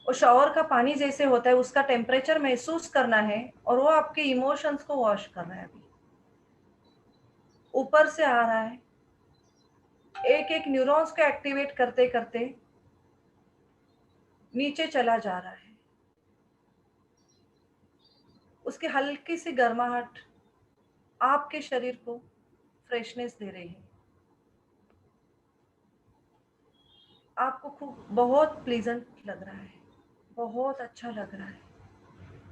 और शावर का पानी जैसे होता है उसका टेम्परेचर महसूस करना है, और वो आपके इमोशंस को वॉश कर रहा है। अभी ऊपर से आ रहा है, एक एक न्यूरॉन्स को एक्टिवेट करते करते नीचे चला जा रहा है। उसकी हल्की सी गर्माहट आपके शरीर को फ्रेशनेस दे रही है। आपको खूब बहुत प्लीजेंट लग रहा है, बहुत अच्छा लग रहा है।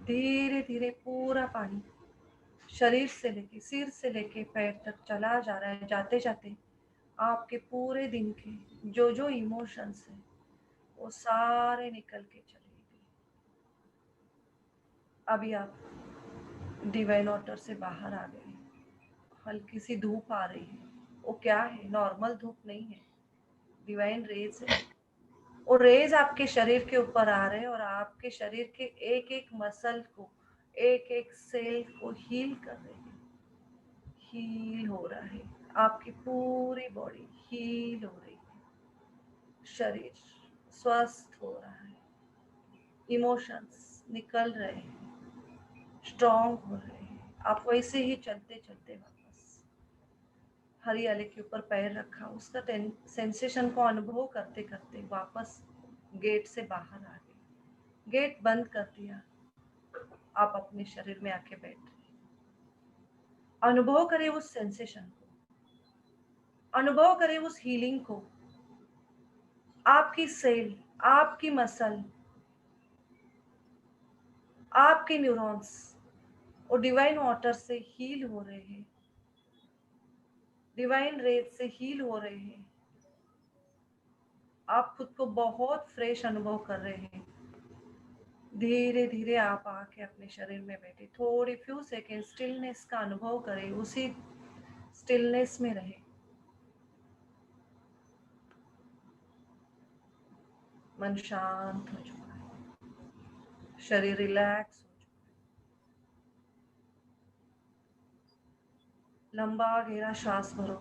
धीरे धीरे पूरा पानी शरीर से लेके, सिर से लेके पैर तक चला जा रहा है। जाते जाते आपके पूरे दिन के जो जो इमोशंस है वो सारे निकल के चले गए। अभी आप डिवाइन वाटर से बाहर आ गए। हल्की सी धूप आ रही है, वो क्या है, नॉर्मल धूप नहीं है, डिवाइन रेज है। और रेज आपके शरीर के ऊपर आ रहे हैं और आपके शरीर के एक एक मसल को, एक एक सेल को हील कर रहे हैं। हील हो रहा है, आपकी पूरी बॉडी हील हो रही है, शरीर स्वस्थ हो रहा है, इमोशंस निकल रहे हैं, स्ट्रॉन्ग हो रहे हैं। आप वैसे ही चलते चलते वापस हरियाली के ऊपर पैर रखा, उसका सेंसेशन को अनुभव करते करते वापस गेट से बाहर आ गए। गेट बंद कर दिया, आप अपने शरीर में आके बैठ रहे। अनुभव करें उस सेंसेशन को, अनुभव करें उस हीलिंग को। आपकी सेल, आपकी मसल, आपके न्यूरॉन्स और डिवाइन वाटर से हील हो रहे हैं, डिवाइन रेज से हील हो रहे हैं। आप खुद को बहुत फ्रेश अनुभव कर रहे हैं। धीरे धीरे आप आके अपने शरीर में बैठे, थोड़ी फ्यू सेकेंड स्टिलनेस का अनुभव करें, उसी स्टिलनेस में रहे। मन शांत हो चुका है, शरीर रिलैक्स हो चुका है। लंबा गहरा श्वास भरो,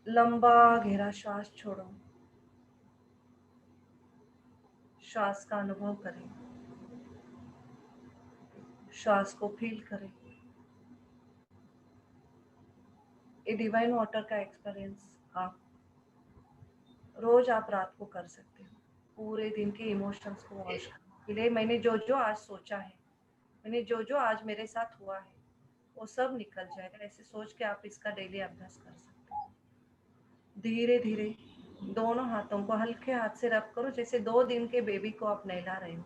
लंबा गहरा श्वास छोड़ो। श्वास का अनुभव करें, श्वास को फील करें। ये डिवाइन वाटर का एक्सपीरियंस आप रोज आप रात को कर सकते हो, पूरे दिन के इमोशंस को वॉश करने के लिए। मैंने जो जो आज सोचा है, मैंने जो जो आज मेरे साथ हुआ है, वो सब निकल जाएगा। ऐसे सोच के आप इसका डेली अभ्यास कर सकते हो। धीरे धीरे दोनों हाथों को हल्के हाथ से रब करो, जैसे 2 दिन के बेबी को आप नहला रहे हो।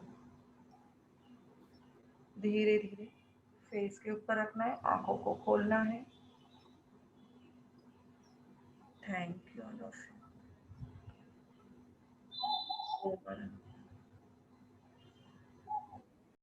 धीरे धीरे फेस के ऊपर रखना है, आंखों को खोलना है। Thank you all of you.